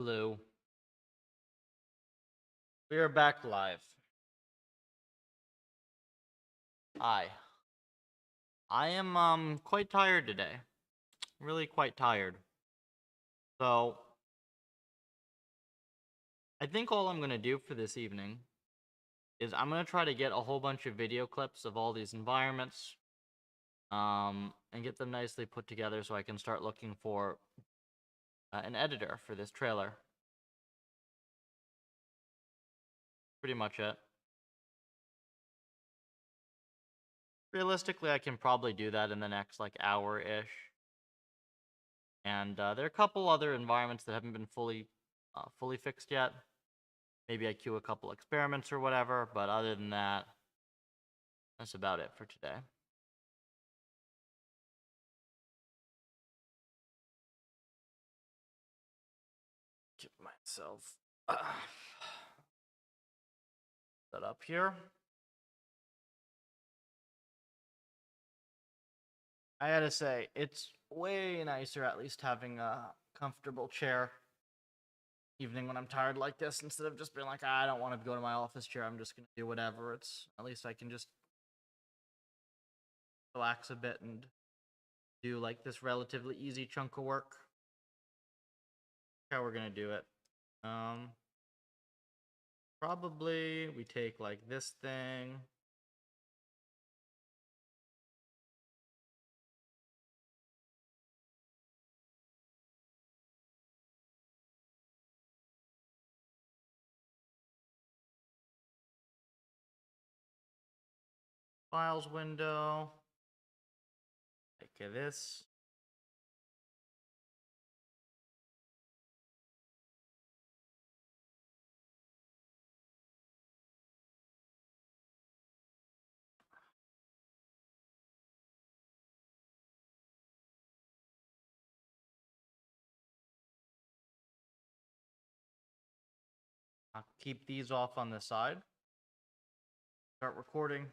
Hello. We are back live. Hi. I am quite tired today. Really quite tired. So, I think all I'm going to do for this evening is I'm going to try to get a whole bunch of video clips of all these environments and get them nicely put together so I can start looking for an editor for this trailer. Pretty much it. Realistically, I can probably do that in the next like hour-ish. And there are a couple other environments that haven't been fully fixed yet. Maybe I queue a couple experiments or whatever, but other than that, that's about it for today. Get myself set up here. I gotta say, it's way nicer at least having a comfortable chair evening when I'm tired like this, instead of just being like, I don't want to go to my office chair, I'm just gonna do whatever. It's at least I can just relax a bit and do like this relatively easy chunk of work. How we're gonna do it. Probably we take like this thing. Files window. Take this. I'll keep these off on the side. Start recording.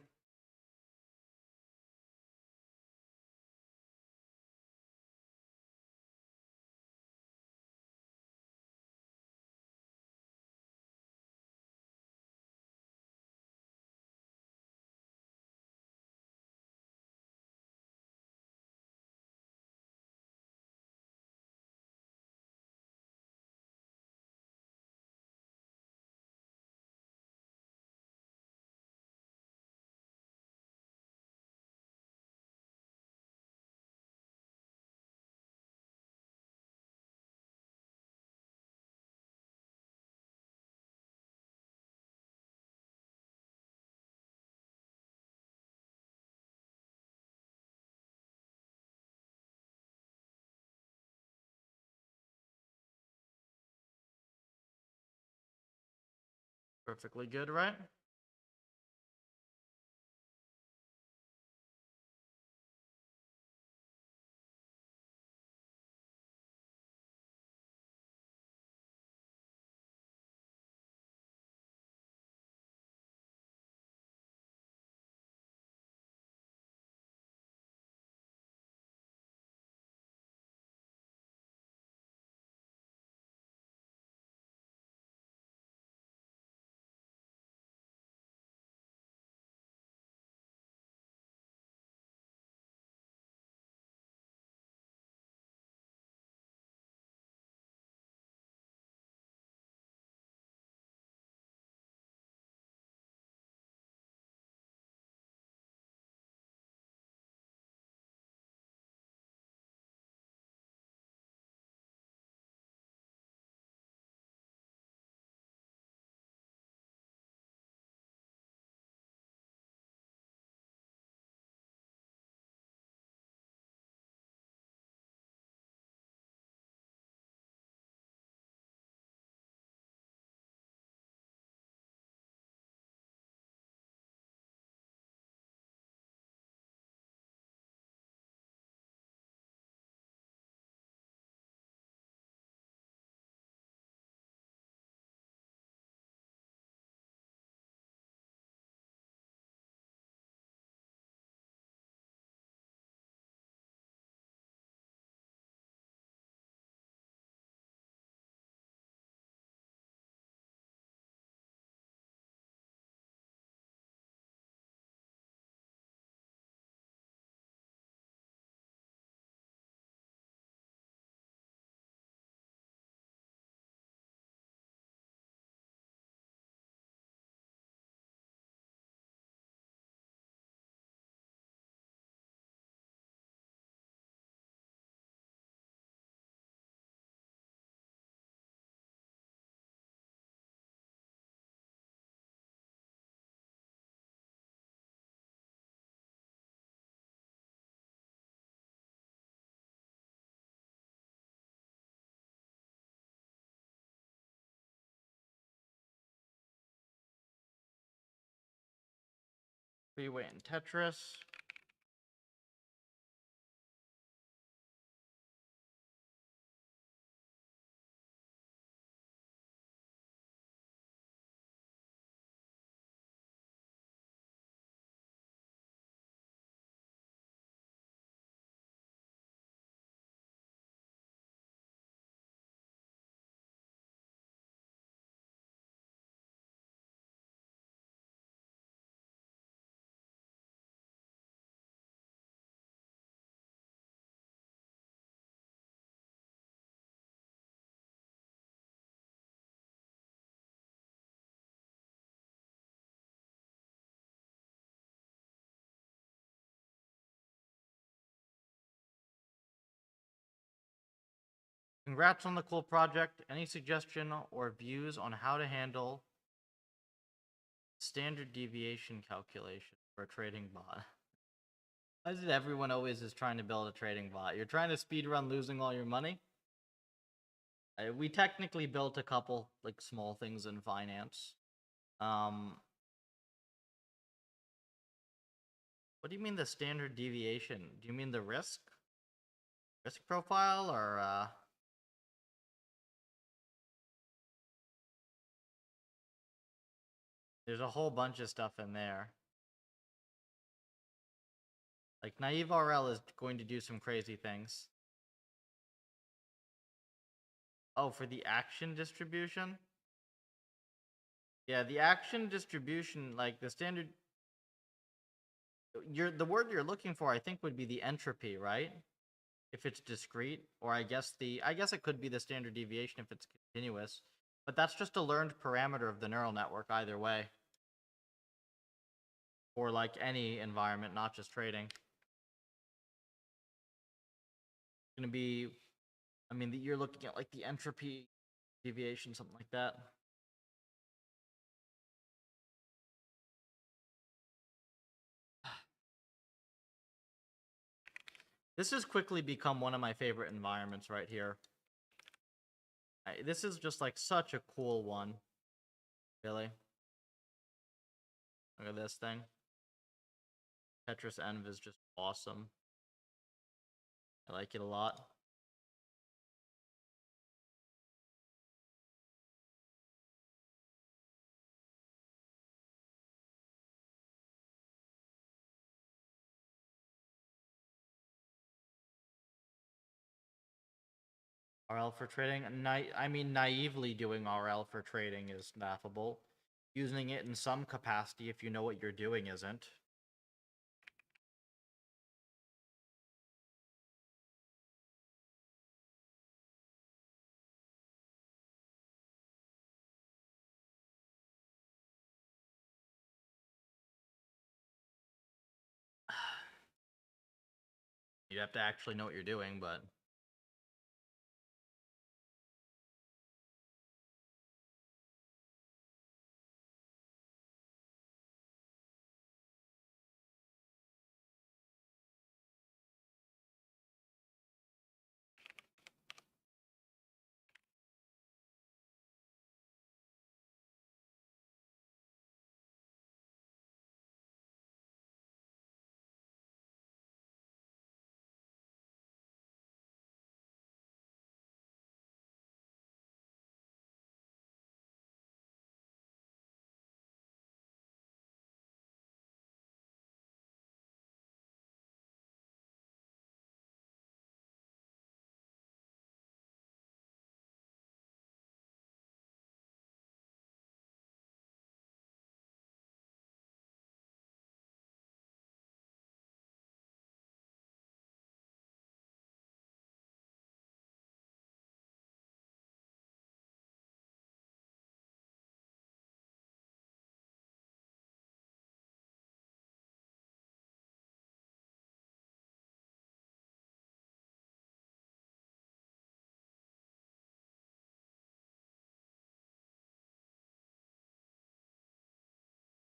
Perfectly good, right? Freeway and Tetris. Congrats on the cool project. Any suggestion or views on how to handle standard deviation calculation for a trading bot? Why is it everyone always is trying to build a trading bot? You're trying to speedrun losing all your money? We technically built a couple like small things in finance. What do you mean the standard deviation? Do you mean the risk profile, or there's a whole bunch of stuff in there. Like naive RL is going to do some crazy things. Oh, for the action distribution? Yeah, the action distribution, like the standard, the word you're looking for, I think, would be the entropy, right? If it's discrete, or I guess it could be the standard deviation if it's continuous, but that's just a learned parameter of the neural network either way. Or like any environment, not just trading. It's gonna be, I mean, you're looking at like the entropy deviation, something like that. This has quickly become one of my favorite environments right here. This is just like such a cool one. Really. Look at this thing. Tetris Env is just awesome. I like it a lot. RL for trading? I mean, naively doing RL for trading is laughable. Using it in some capacity if you know what you're doing isn't. You have to actually know what you're doing, but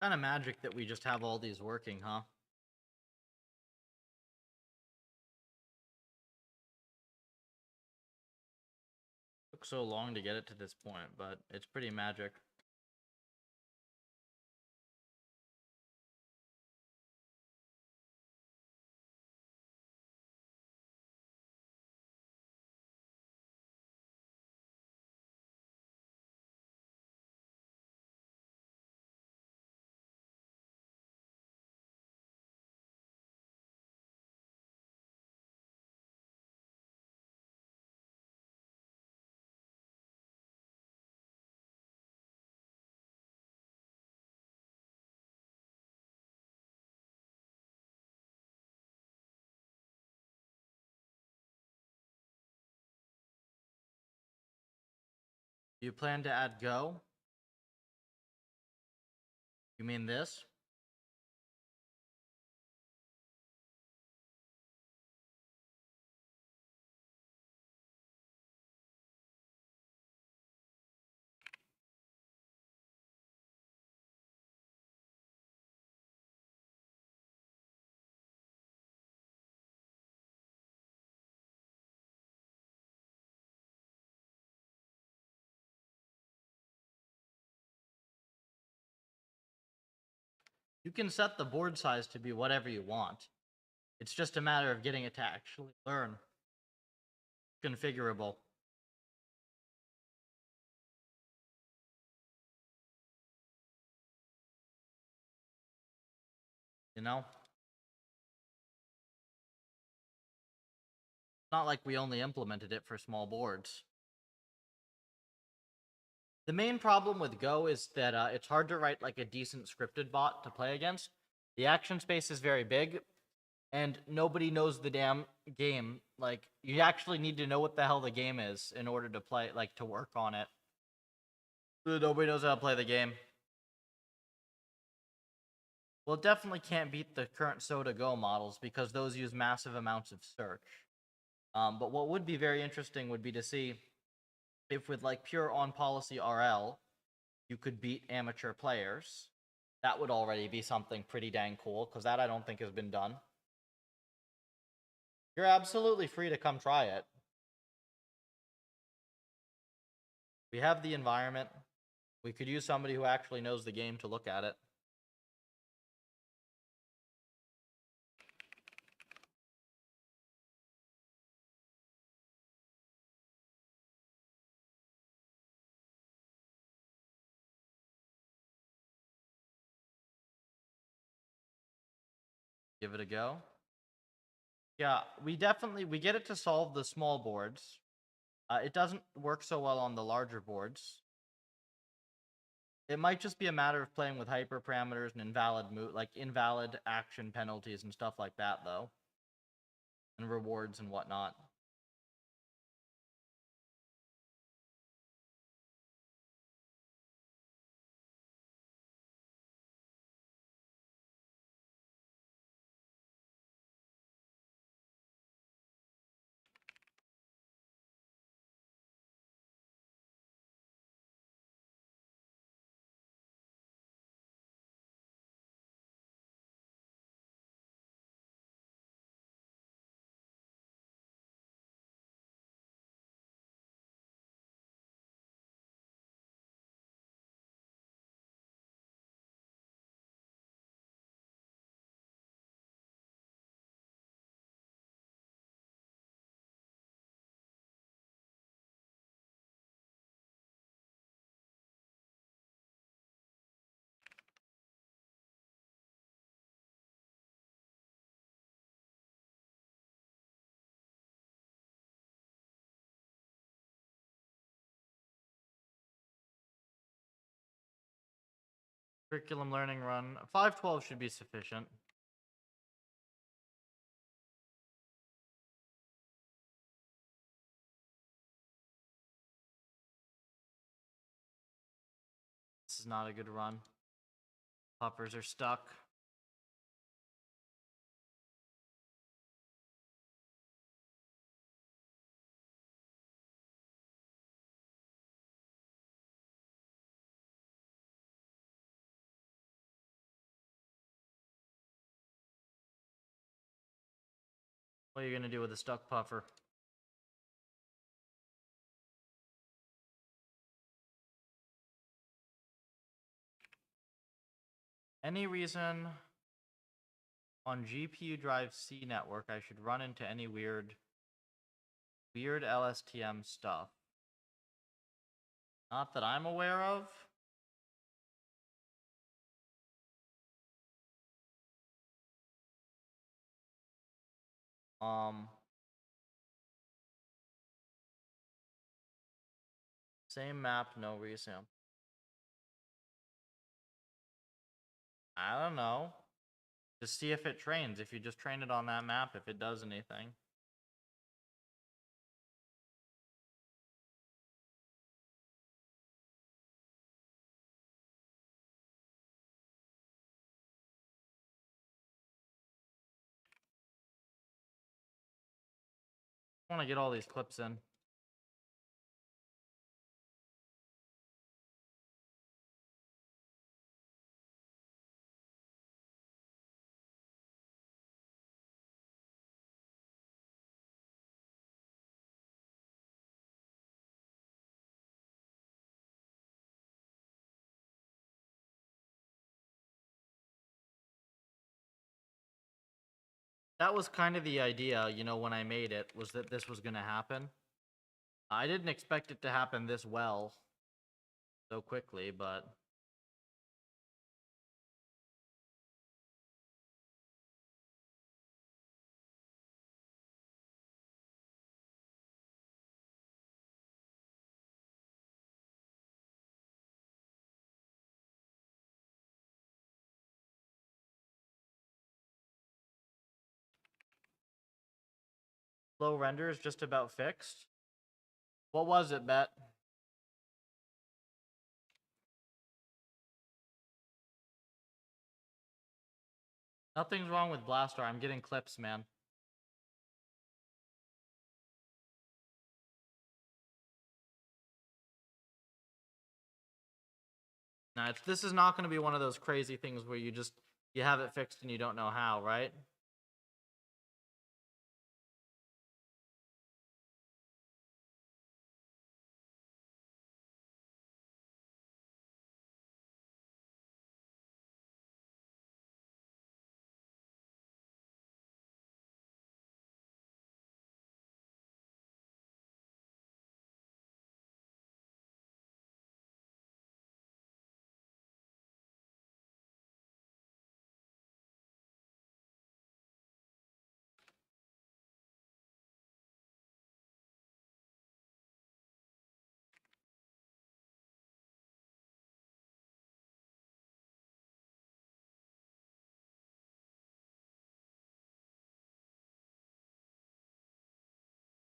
kind of magic that we just have all these working, huh? Took so long to get it to this point, but it's pretty magic. Do you plan to add Go? You mean this? You can set the board size to be whatever you want. It's just a matter of getting it to actually learn. Configurable. You know? Not like we only implemented it for small boards. The main problem with Go is that it's hard to write like a decent scripted bot to play against. The action space is very big, and nobody knows the damn game. Like, you actually need to know what the hell the game is in order to play, like, to work on it. Nobody knows how to play the game. Well, it definitely can't beat the current Soda Go models because those use massive amounts of search. But what would be very interesting would be to see if with like pure on policy RL, you could beat amateur players. That would already be something pretty dang cool, because that I don't think has been done. You're absolutely free to come try it. We have the environment. We could use somebody who actually knows the game to look at it. Give it a go. Yeah, we get it to solve the small boards. It doesn't work so well on the larger boards. It might just be a matter of playing with hyperparameters and invalid action penalties and stuff like that, though. And rewards and whatnot. Curriculum learning run. 512 should be sufficient. This is not a good run. Puffers are stuck. What are you gonna do with a stuck puffer? Any reason on GPU drive C network I should run into any weird LSTM stuff? Not that I'm aware of. Same map, no reason. I don't know. Just see if it trains. If you just train it on that map, if it does anything. I want to get all these clips in. That was kind of the idea, you know, when I made it, was that this was going to happen. I didn't expect it to happen this well so quickly, but low render is just about fixed. What was it, Bet? Nothing's wrong with Blaster. I'm getting clips, man. Nah, this is not going to be one of those crazy things where you have it fixed and you don't know how, right?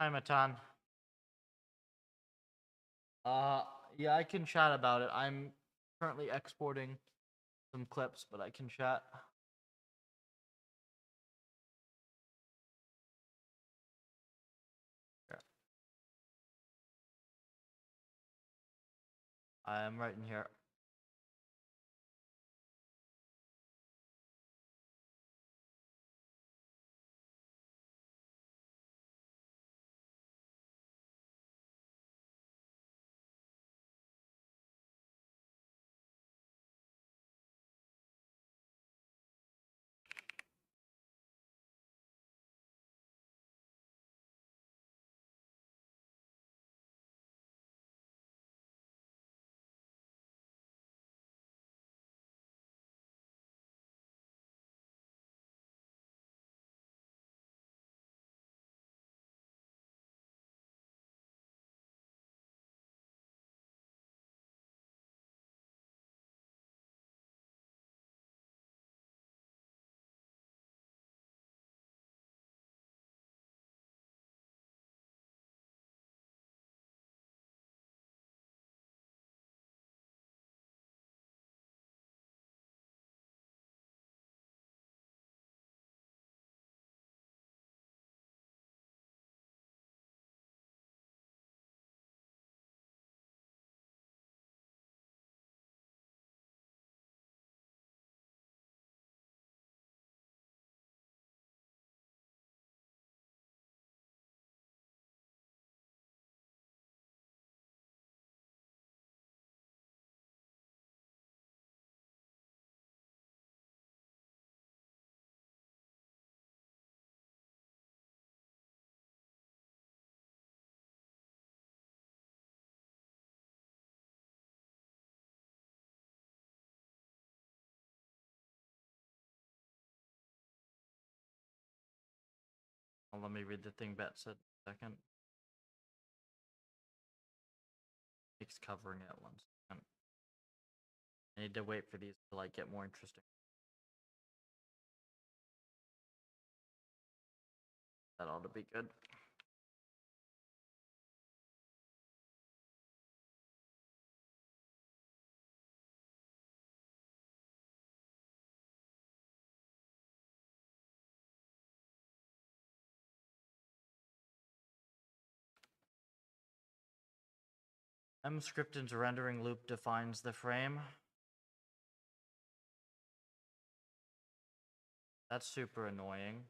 Hi, Matan. Uh, yeah, I can chat about it. I'm currently exporting some clips, but I can chat. Here. I am right in here. Well, let me read the thing Bet said a second. It's covering it one second. I need to wait for these to like get more interesting. That ought to be good. Mscript's rendering loop defines the frame. That's super annoying.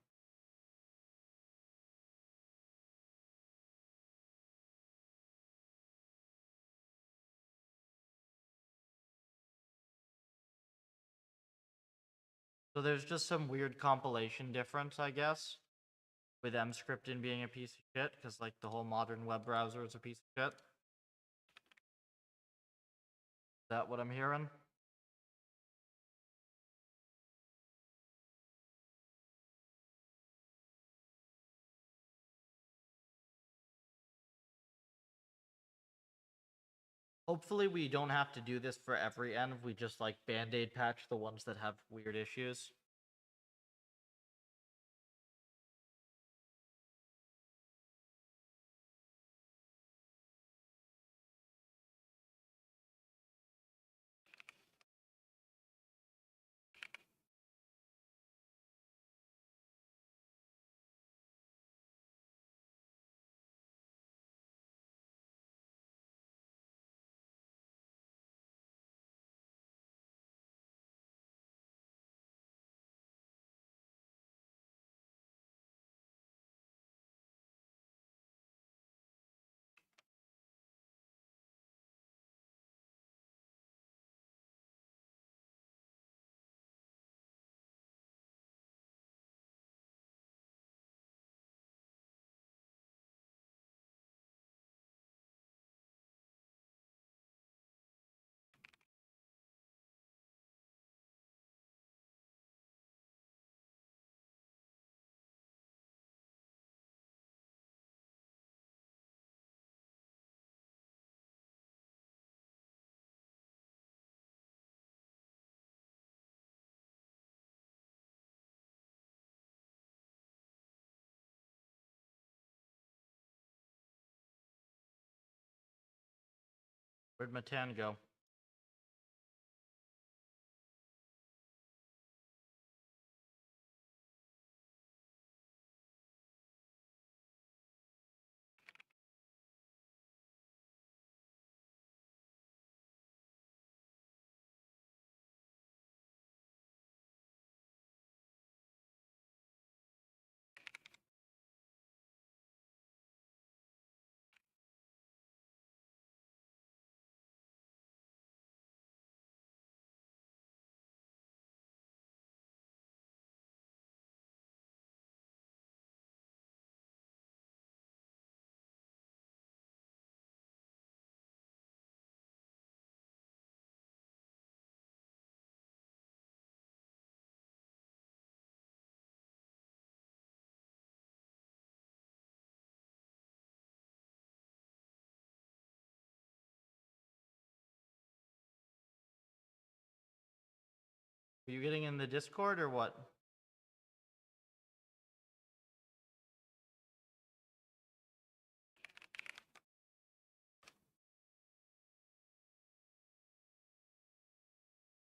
So there's just some weird compilation difference, I guess, with Mscripton being a piece of shit, because like the whole modern web browser is a piece of shit. Is that what I'm hearing? Hopefully we don't have to do this for every env, we just like band-aid patch the ones that have weird issues. Where'd Matan go? Are you getting in the Discord or what?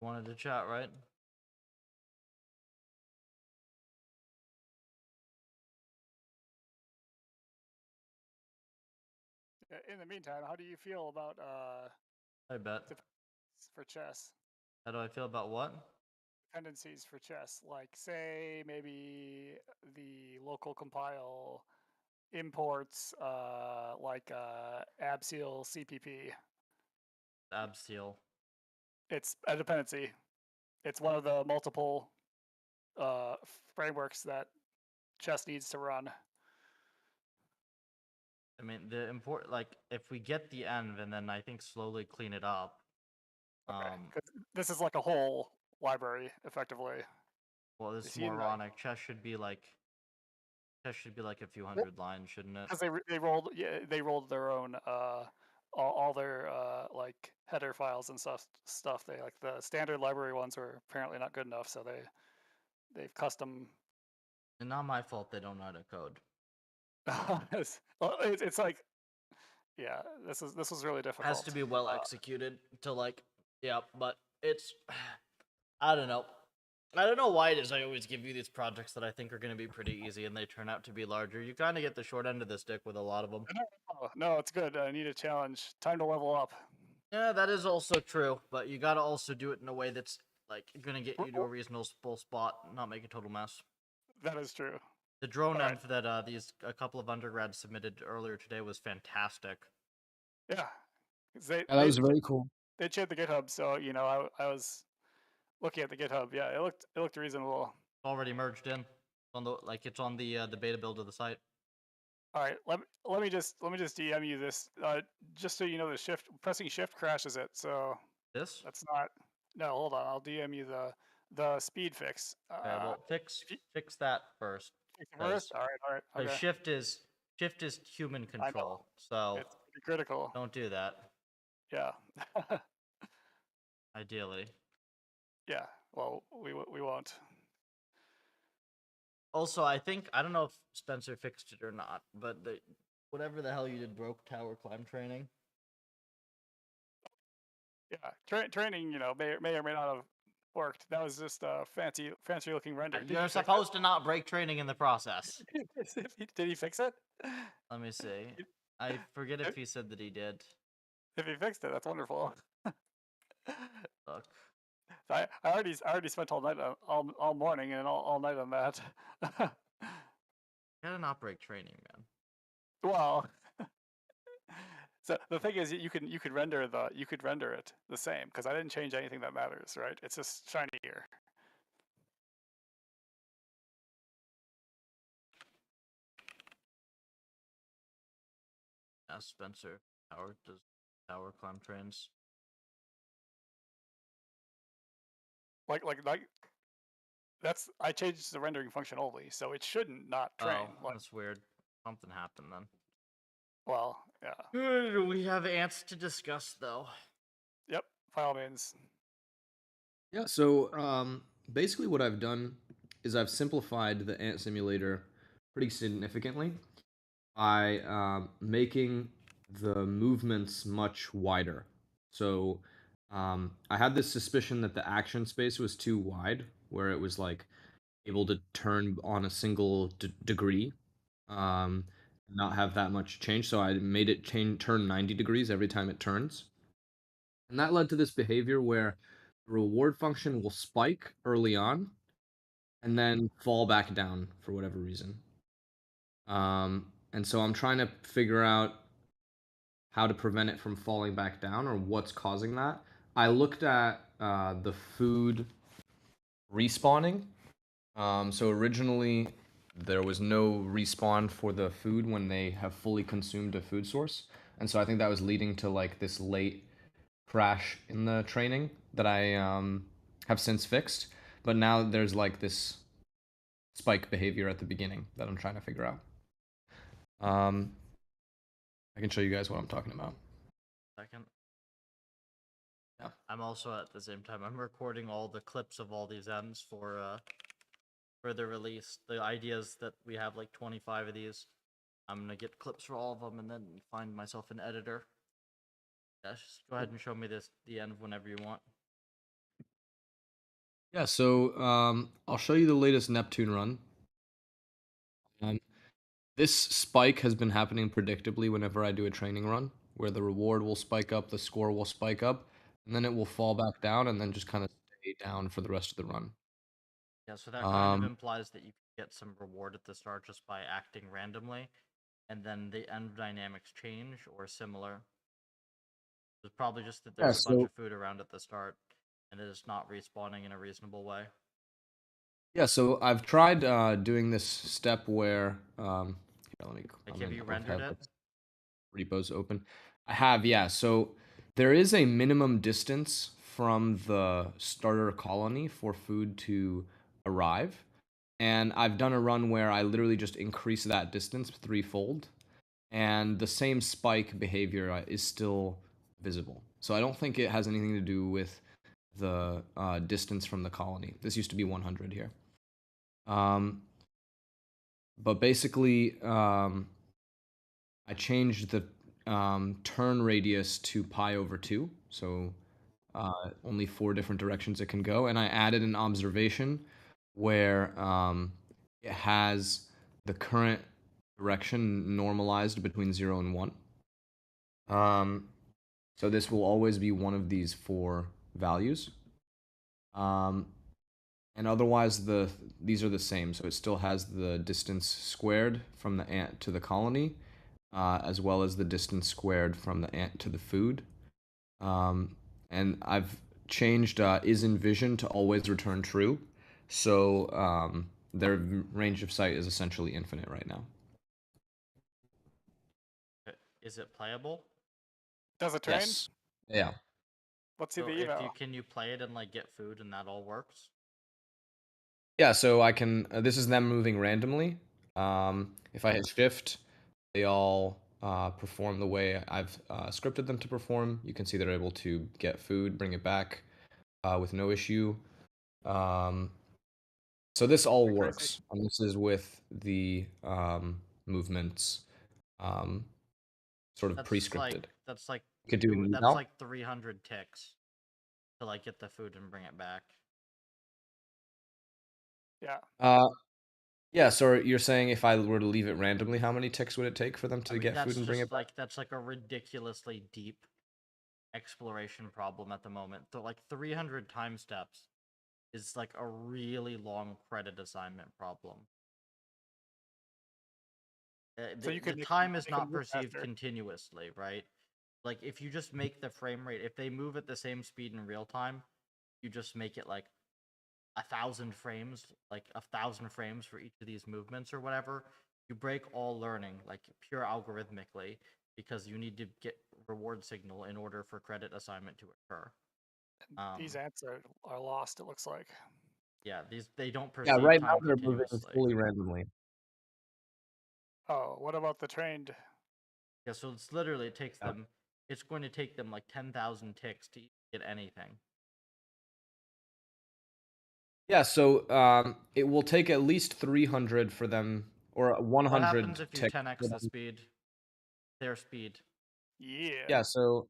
Wanted to chat, right? In the meantime, how do you feel about I bet. for chess? How do I feel about what? Dependencies for chess, like say maybe the local compile imports like abseal CPP. Abseal. It's a dependency. It's one of the multiple frameworks that chess needs to run. I mean, the import, like, if we get the env and then I think slowly clean it up. Okay, 'cause this is like a whole library, effectively. Well, this is moronic. Chess should be like a few hundred lines, shouldn't it? Because they rolled their own all their like header files and stuff. They like the standard library ones were apparently not good enough, so they've custom. And not my fault they don't know how to code. It's like, yeah, this was really difficult. Has to be well executed to like, yeah, but it's, I don't know. I don't know why it is I always give you these projects that I think are going to be pretty easy and they turn out to be larger. You kind of get the short end of the stick with a lot of them. No, no, it's good. I need a challenge. Time to level up. Yeah, that is also true, but you got to also do it in a way that's like going to get W- you to a w- reasonable spot, not make a total mess. That is true. The drone All right. env that a couple of undergrads submitted earlier today was fantastic. Yeah. 'Cause They Yeah, that they was very cool. they shared the GitHub, so I was looking at the GitHub. Yeah, it looked reasonable. Already merged in on it's on the beta build of the site. All right, let me just DM you this, just so you know the pressing shift crashes it. So This? that's not. No, hold on. I'll DM you the speed fix. Okay, well If you fix that first, fix it first. because All right, okay. shift is human I know control, so it's pretty critical. don't do that. Yeah, Ideally. yeah. Well, we won't. Also, I don't know if Spencer fixed it or not, but whatever the hell you did broke tower climb training. Yeah, training, may or may not have worked. That was just a fancy looking render. Did You're you fix supposed to not break training in the process. it? Did he fix it? Let me see. I forget if he said that he did. If he fixed it, that's wonderful. Look. I already spent all night all morning and all night on that. Gotta not break training, man. Well, so the thing is, you could render it the same because I didn't change anything that matters, right? It's just shinier. Ask Spencer. Tower does tower climb trains. Like that's I changed the rendering function only, so it shouldn't not train. Oh, that's weird. Something happened then. Well, yeah. We have ants to discuss, though. Yep. By all means. Yeah, so basically what I've done is I've simplified the ant simulator pretty significantly by making the movements much wider. So I had this suspicion that the action space was too wide, where it was like able to turn on a single degree, um, not have that much change. So I made it turn 90 degrees every time it turns. And that led to this behavior where the reward function will spike early on and then fall back down for whatever reason. And so I'm trying to figure out how to prevent it from falling back down or what's causing that. I looked at the food respawning. So originally, there was no respawn for the food when they have fully consumed a food source. And so I think that was leading to like this late crash in the training that I have since fixed. But now there's like this spike behavior at the beginning that I'm trying to figure out. I can show you guys what I'm talking about. Second. Yeah. I'm also at the same time. I'm recording all the clips of all these ends for the release. The idea is that we have like 25 of these. I'm gonna get clips for all of them and then find myself an editor. Yeah, just go ahead and show me the end whenever you want. Yeah, so I'll show you the latest Neptune run. This spike has been happening predictably whenever I do a training run, where the reward will spike up, the score will spike up, and then it will fall back down and then just kind of stay down for the rest of the run. Yeah, so that kind of implies that you can get some reward at the start just by acting randomly, and then the end dynamics change or similar. It's probably just that Yeah, there's a bunch so of food around at the start, and it is not respawning in a reasonable way. yeah, so I've tried doing this step where let me. Like, have you rendered it? Repos open. I have, yeah. So there is a minimum distance from the starter colony for food to arrive. And I've done a run where I literally just increase that distance threefold. And the same spike behavior is still visible. So I don't think it has anything to do with the distance from the colony. This used to be 100 here. But basically, I changed the turn radius to pi over 2. So only 4 different directions it can go, and I added an observation where it has the current direction normalized between 0 and 1. So this will always be one of these 4 values. And otherwise these are the same. So it still has the distance squared from the ant to the colony, as well as the distance squared from the ant to the food. And I've changed is in vision to always return true. So their range of sight is essentially infinite right now. Is it playable? Does it train? Yes. Yeah. Let's see So the eval. can you play it and like get food and that all works? Yeah, so I can, this is them moving randomly. If I hit shift, they all perform the way I've scripted them to perform. You can see they're able to get food, bring it back with no issue. So this all works, and this is with the movements sort of pre-scripted. That's like You could do an that's eval. like 300 ticks to like get the food and bring it back. Yeah. Yeah, so you're saying if I were to leave it randomly, how many ticks would it take for them to get food and bring it back? That's like a ridiculously deep exploration problem at the moment. So like 300 time steps is like a really long credit assignment problem. So you The could time is not move perceived faster. continuously, right? Like if you just make the frame rate, if they move at the same speed in real time, you just make it like 1,000 frames, like 1,000 frames for each of these movements or whatever. You break all learning, like pure algorithmically, because you need to get reward signal in order for credit assignment to occur. These ants are lost, it looks like. Yeah, they don't Yeah, perceive right now time they're moving continuously. fully randomly. Oh, what about the trained? Yeah, so it's literally it takes them. It's going to take them like 10,000 ticks to get anything. Yeah, so it will take at least 300 for them, or 100 What happens if you ticks 10x the speed? Their speed. Yeah. Yeah, so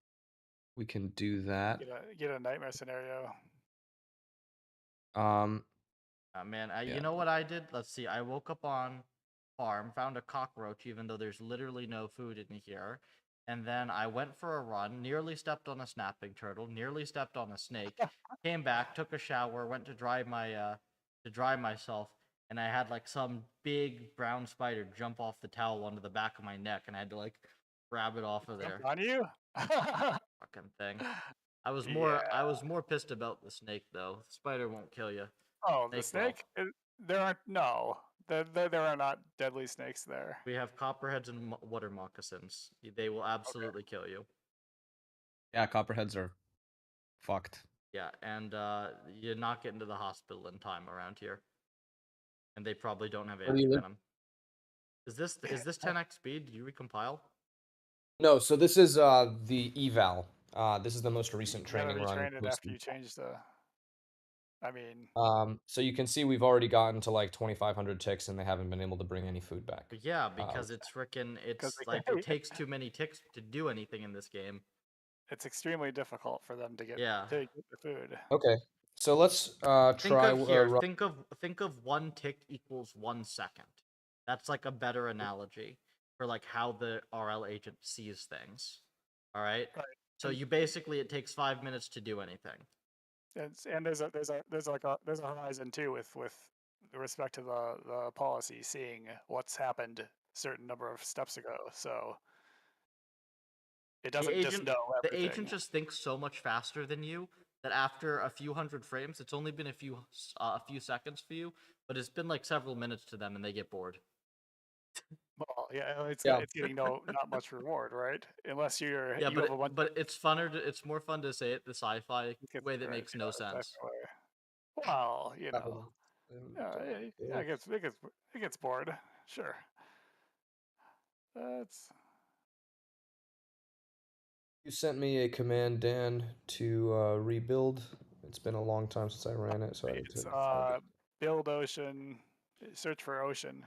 we can do that. Get a nightmare scenario. Man, Yeah. you know what I did? Let's see. I woke up on farm, found a cockroach, even though there's literally no food in here. And then I went for a run, nearly stepped on a snapping turtle, nearly stepped on a snake, came back, took a shower, went to dry myself, and I had like some big brown spider jump off the towel onto the back of my neck, and I had to like grab it off of there. On you? Fucking thing. I was more pissed about the snake though. The spider won't kill you. Oh, the snake? There aren't there are not deadly snakes there. We have copperheads and water moccasins. They will absolutely kill you. Yeah, copperheads are fucked. Yeah, and you're not getting to the hospital in time around here. And they probably don't have anti-venom. Is this 10x speed? Did you recompile? No, so this is the eval. This is the most recent training run. Train it after you change the. I mean. So you can see we've already gotten to like 2,500 ticks, and they haven't been able to bring any food back. Yeah, because it's like it takes too many ticks to do anything in this game. It's extremely difficult for them to get the food. Okay, so let's try. Think of 1 tick equals 1 second. That's like a better analogy for like how the RL agent sees things. All right. So you basically it takes 5 minutes to do anything. And there's a horizon too with respect to the policy, seeing what's happened a certain number of steps ago. So it doesn't just know everything. The agent just thinks so much faster than you that after a few hundred frames, it's only been a few seconds for you, but it's been like several minutes to them, and they get bored. Well, yeah, it's getting not much reward, right? Unless you're but it's more fun to say it the sci-fi way that makes no sense. Well, it gets bored. Sure. You sent me a command, Dan, to rebuild. It's been a long time since I ran it, so it's build ocean, search for ocean.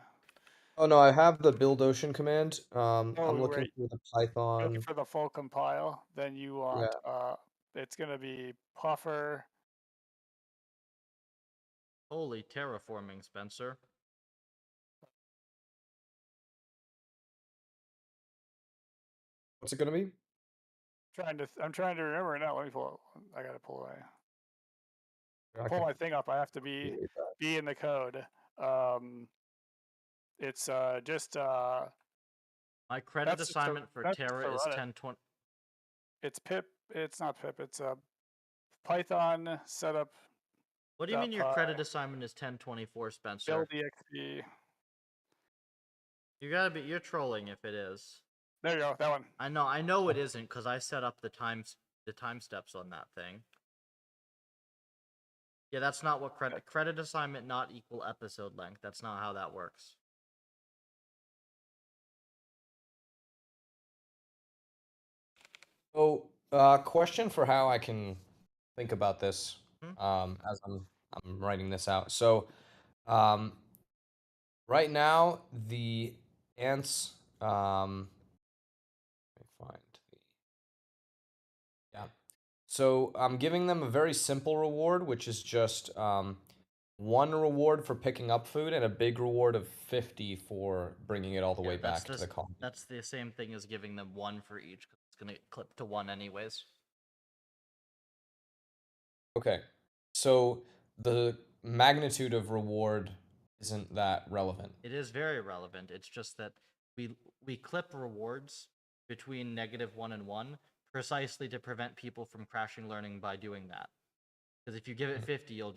Oh no, I have the build ocean command. I'm looking for the Python. Looking for the full compile. Then you want it's gonna be Puffer. Holy terraforming, Spencer. What's it gonna be? I'm trying to remember now. Let me pull. I gotta pull I pull can my thing up. I have to be create that. in the code. It's just My credit that's just assignment for that's just Terra to is run it. 1020. It's pip. It's not pip. It's Python setup. What do you mean your .py, credit assignment is 1024, Spencer? build exe. You're trolling if it is. There you go. That one. I know it isn't because I set up the time steps on that thing. Yeah, that's not what credit assignment not equal episode length. That's not how that works. So, question for how I can think about this as I'm writing this out. So, um, right now the ants let me find the yeah. So I'm giving them a very simple reward, which is just one reward for picking up food and a big reward of 50 for bringing it all the way back to the colony. That's the same thing as giving them one for each, because it's gonna clip to one anyways. Okay, so the magnitude of reward isn't that relevant. It is very relevant. It's just that we clip rewards between -1 and 1 precisely to prevent people from crashing learning by doing that. Because if you give it 50, you'll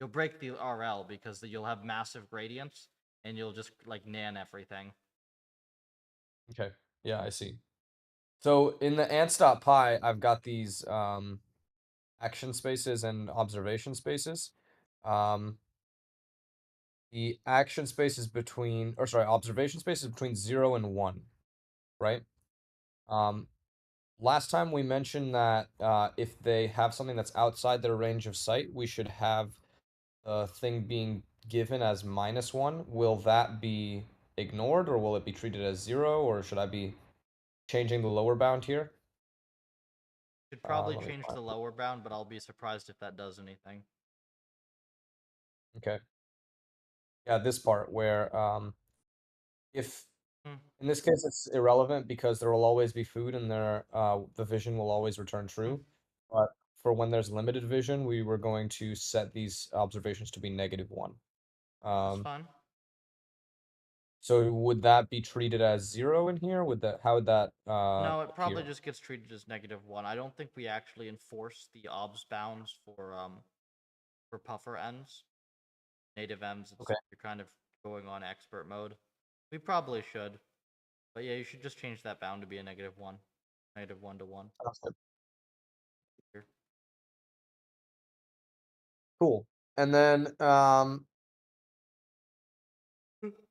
break the RL because you'll have massive gradients and you'll just like nan everything. Okay, yeah, I see. So in the ants.py, I've got these action spaces and observation spaces. The action spaces between, or sorry, observation spaces between 0 and 1, right? Last time we mentioned that if they have something that's outside their range of sight, we should have the thing being given as -1. Will that be ignored, or will it be treated as 0, or should I be changing the lower bound here? Should probably Let me change find the lower bound, but I'll be surprised if that does anything. Okay. Yeah, this part where if in this case it's irrelevant because there will always be food and the vision will always return true. But for when there's limited vision, we were going to set these observations to be -1. That's fine. So would that be treated as 0 in here? How would that No, it probably appear? just gets treated as -1. I don't think we actually enforce the obs bounds for puffer ends. Native ends, Okay. you're kind of going on expert mode. We probably should. But yeah, you should just change that bound to be a -1. -1 to 1. Sounds good. Here. Cool. And then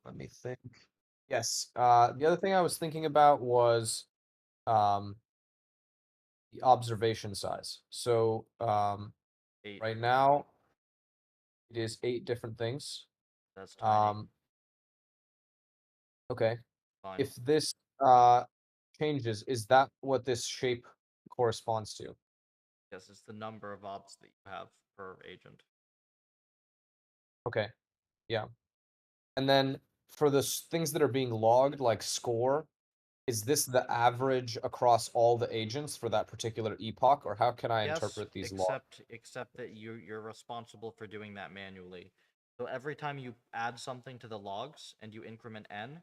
let me think. Yes. The other thing I was thinking about was um the observation size. So 8. right now it is 8 different things. That's tiny. Okay. Fine. If this changes, is that what this shape corresponds to? Yes, it's the number of obs that you have per agent. Okay. Yeah. And then for the things that are being logged, like score, is this the average across all the agents for that particular epoch, or how can I Yes, interpret these logs? except that you're responsible for doing that manually. So every time you add something to the logs and you increment n,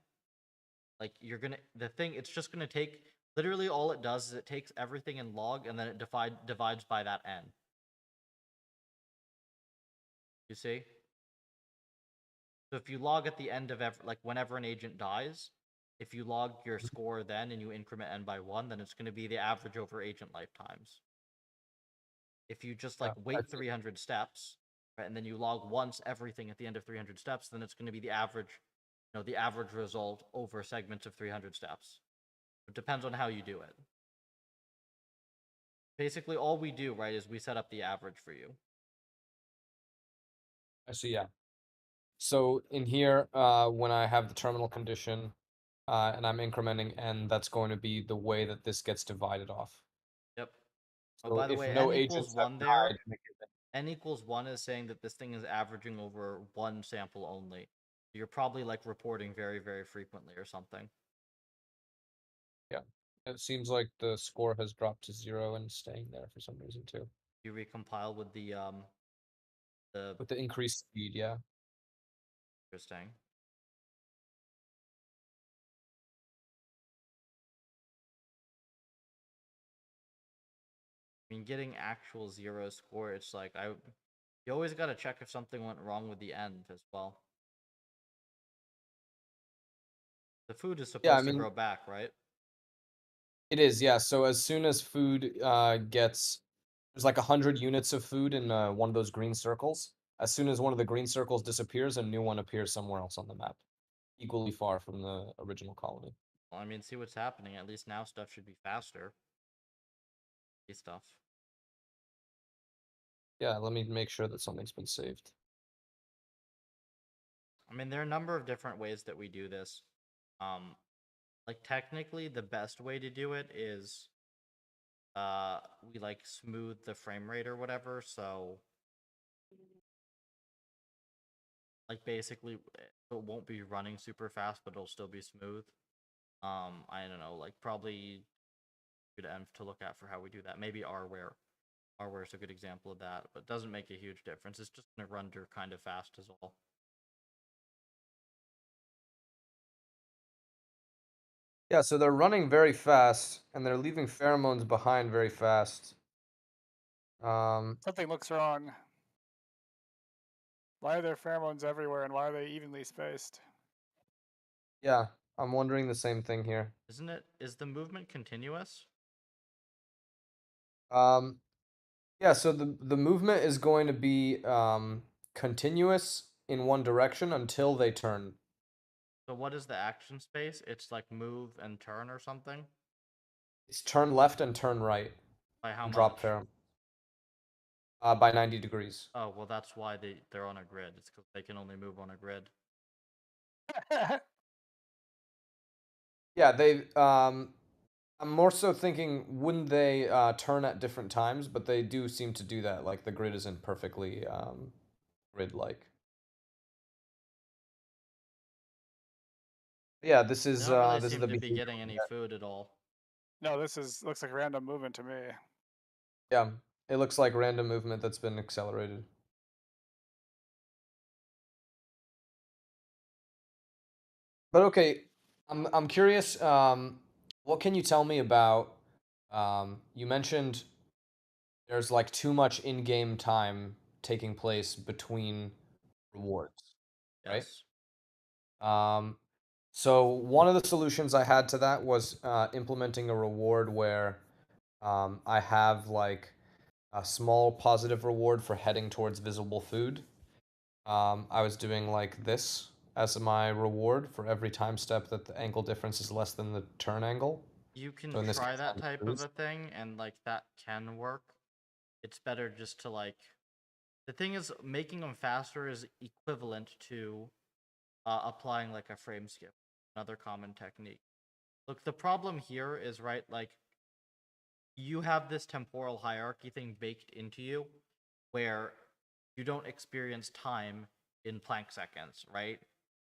like it's just gonna take literally all it does is it takes everything in log and then it divides by that n. You see? So if you log at the end of whenever an agent dies, if you log your score then and you increment n by 1, then it's going to be the average over agent lifetimes. If you just wait 300 steps, right, and then you log once everything at the end of 300 steps, then it's going to be the average, the average result over segments of 300 steps. It depends on how you do it. Basically, all we do, right, is we set up the average for you. I see, yeah. So in here, when I have the terminal condition, and I'm incrementing n, that's going to be the way that this gets divided off. Yep. Oh, So by the if way, no n equals agents have 1 there. died in a given. N equals 1 is saying that this thing is averaging over one sample only. You're probably like reporting very, very frequently or something. Yeah. It seems like the score has dropped to 0 and staying there for some reason too. You recompile with the With the increased speed, yeah. interesting. I mean, getting actual 0 score, it's like you always got to check if something went wrong with the end as well. The food is Yeah, I supposed to mean, grow back, right? it is, yeah. So as soon as food gets, there's like 100 units of food in one of those green circles. As soon as one of the green circles disappears, a new one appears somewhere else on the map, equally far from the original colony. Well, I mean, see what's happening. At least now stuff should be faster. These stuff. Yeah, let me make sure that something's been saved. I mean, there are a number of different ways that we do this. Like technically, the best way to do it is we like smooth the frame rate or whatever. So like basically, it won't be running super fast, but it'll still be smooth. I don't know, like probably good env to look at for how we do that. Maybe rware. Rware is a good example of that, but doesn't make a huge difference. It's just gonna render kind of fast as well. Yeah, so they're running very fast and they're leaving pheromones behind very fast. Something looks wrong. Why are there pheromones everywhere, and why are they evenly spaced? Yeah, I'm wondering the same thing here. Isn't it? Is the movement continuous? Um, yeah, so the movement is going to be continuous in one direction until they turn. So what is the action space? It's like move and turn or something? It's turn left and turn right By how and drop much? pheromone by 90 degrees. Oh, well, that's why they're on a grid. It's because they can only move on a grid. Yeah, they I'm more so thinking wouldn't they turn at different times, but they do seem to do that. Like the grid isn't perfectly grid-like. Yeah, They don't really this is seem the to be behavior getting we any get. food at all. No, looks like random movement to me. Yeah, it looks like random movement that's been accelerated. But okay, I'm curious. What can you tell me about? You mentioned there's like too much in-game time taking place between rewards, right? Yes. Um, so one of the solutions I had to that was implementing a reward where I have like a small positive reward for heading towards visible food. I was doing like this as my reward for every time step that the angle difference is less than the turn angle. You can So in this try case, that on type of cruise. a thing, and like that can work. It's better just to like. The thing is, making them faster is equivalent to applying like a frame skip, another common technique. Look, the problem here is, right, like you have this temporal hierarchy thing baked into you where you don't experience time in Planck seconds, right?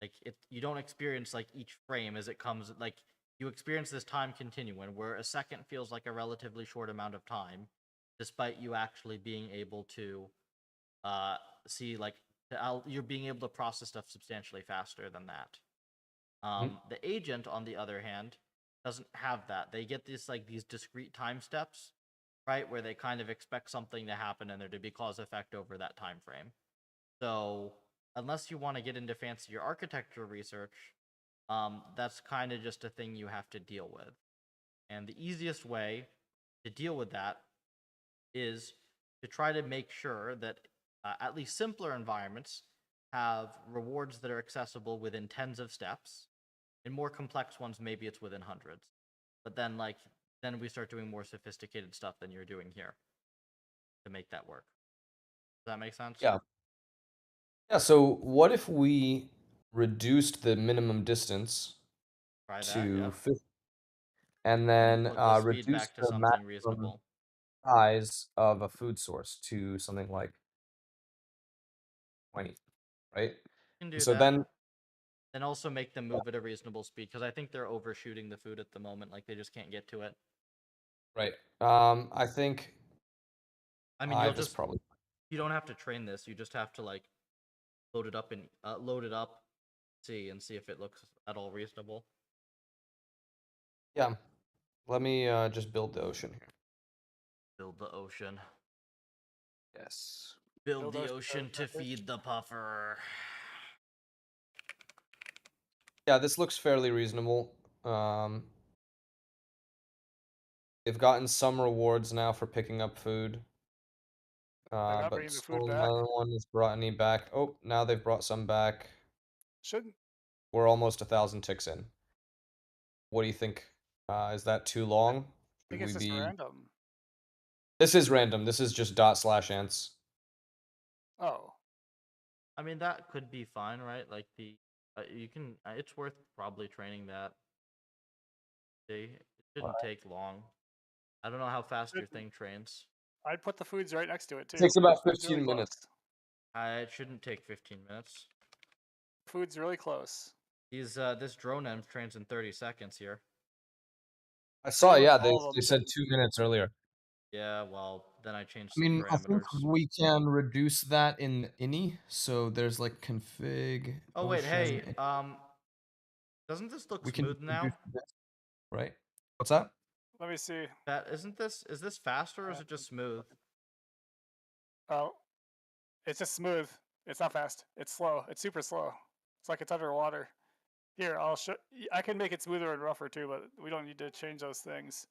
Like you don't experience like each frame as it comes. Like you experience this time continuum where a second feels like a relatively short amount of time, despite you actually being able to uh, see like you're being able to process stuff substantially faster than that. Mhm. The agent, on the other hand, doesn't have that. They get these discrete time steps, right, where they kind of expect something to happen and there to be cause effect over that time frame. So unless you want to get into fancier architecture research, that's kind of just a thing you have to deal with. And the easiest way to deal with that is to try to make sure that at least simpler environments have rewards that are accessible within tens of steps. In more complex ones, maybe it's within hundreds. But then we start doing more sophisticated stuff than you're doing here to make that work. Does that make sense? Yeah. Yeah. So what if we reduced the minimum distance Try that, to yep. 50, and And then put the speed reduced back to the something maximum? reasonable. size of a food source to something like 20, right? Can And do so that. then, And also make them move at a reasonable speed, because I think they're overshooting the food at the moment. Like, they just can't get to it. right? I think I mean, you'll 5 is just probably you don't have to train this. You just have to like load it up, see if it looks at all reasonable. yeah. Let me just build the ocean here. Build the ocean. Yes. Build Build the ocean ocean to feed the puffer. Yeah, this looks fairly reasonable. They've gotten some rewards now for picking up food. They're not But bringing the food still back. no one has brought any back. Oh, now they've brought some back. Shouldn't. We're almost 1,000 ticks in. What do you think? Is that too long? I Should think we it's just be? random. This is random. This is just ./ants. Oh, I mean, that could be fine, right? Like you can. It's worth probably training that. See, it shouldn't take long. I don't know how fast your thing trains. I'd put the foods right next to it too. Takes about Food's really 15 minutes. close. It shouldn't take 15 minutes. Food's really close. This drone end trains in 30 seconds here. I saw, Pretty much yeah, all of they them. said 2 minutes earlier. Yeah, well, then I changed I some mean, I think parameters. we can reduce that in ini. So there's like config. Oh wait, hey, ocean. doesn't this look We can smooth now? reduce this, right? What's that? Let me see. Is this faster or is it just smooth? Oh, it's just smooth. It's not fast. It's slow. It's super slow. It's like it's underwater. Here, I'll show. I can make it smoother and rougher too, but we don't need to change those things.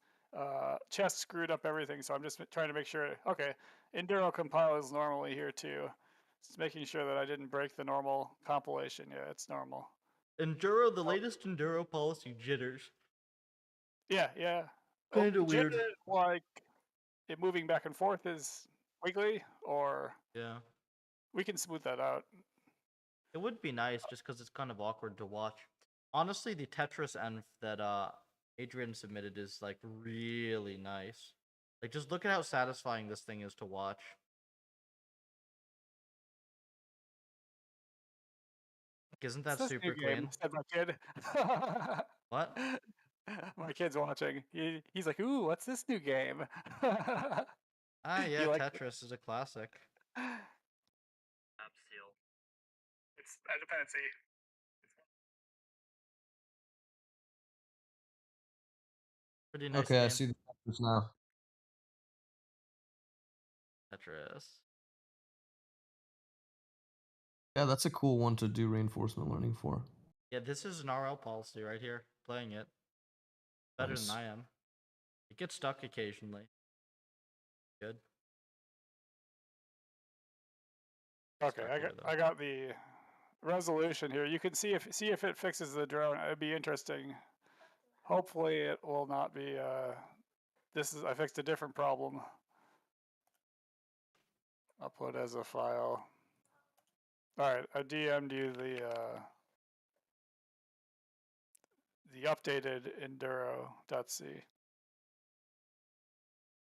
Chest screwed up everything, so I'm just trying to make sure. Okay, Enduro compile is normally here too. Just making sure that I didn't break the normal compilation. Yeah, it's normal. Enduro, the latest Enduro policy jitters. Yeah, yeah. Kinda weird. Jitter, like it moving back and forth is wiggly, or Yeah. we can smooth that out. It would be nice just because it's kind of awkward to watch. Honestly, the Tetris env that Adrian submitted is like really nice. Like, just look at how satisfying this thing is to watch. Like, isn't that What's this new super game? clean? Said my kid. What? My kid's watching. He's like, "Ooh, what's this new game?" Ah, yeah, You like Tetris is a classic. it's a dependency. Pretty nice Okay, I game. see the Tetris now. Tetris. Yeah, that's a cool one to do reinforcement learning for. Yeah, this is an RL policy right here. Playing it. Better Nice. than I am. It gets stuck occasionally. Good. Okay, Stuck here, though. I got the resolution here. You can see if it fixes the drone. It'd be interesting. Hopefully, it will not be. I fixed a different problem. Upload as a file. All right, I DM'd you the updated enduro.c.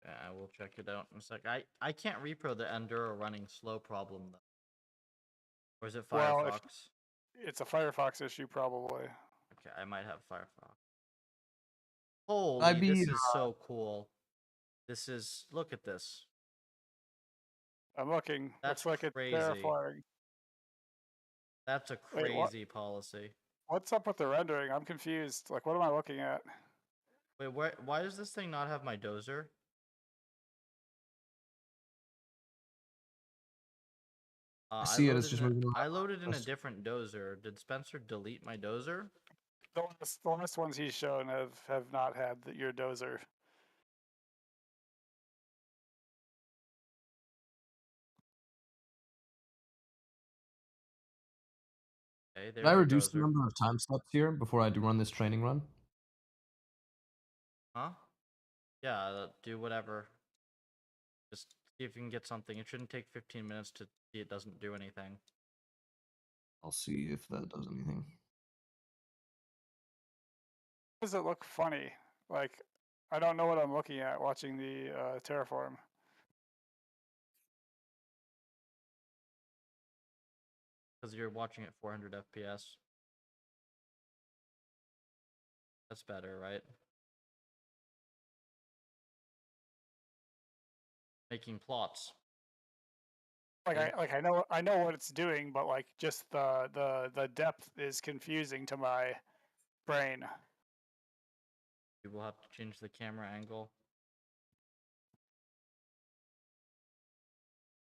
Yeah, I will check it out in a sec. I can't repro the Enduro running slow problem though. Or is it Well, Firefox? it's a Firefox issue probably. Okay, I might have Firefox. Holy, I'd be this is so cool. This is, look at this. I'm looking. That's Looks like crazy. it's terrifying. That's a Wait, what? crazy policy. What's up with the rendering? I'm confused. Like, what am I looking at? Wait, why does this thing not have my dozer? I see it. It's just moving I around. loaded in a different dozer. Did Spencer delete my dozer? The last ones he's shown have not had your dozer. Okay, Can I there's our reduce the dozer. number of time steps here before I do run this training run? Huh? Yeah, do whatever. Just see if you can get something. It shouldn't take 15 minutes to see it doesn't do anything. I'll see if that does anything. Does it look funny? Like, I don't know what I'm looking at watching the terraform. Because you're watching at 400 FPS. That's better, right? Making plots. Like Okay. I know what it's doing, but like just the depth is confusing to my brain. We will have to change the camera angle.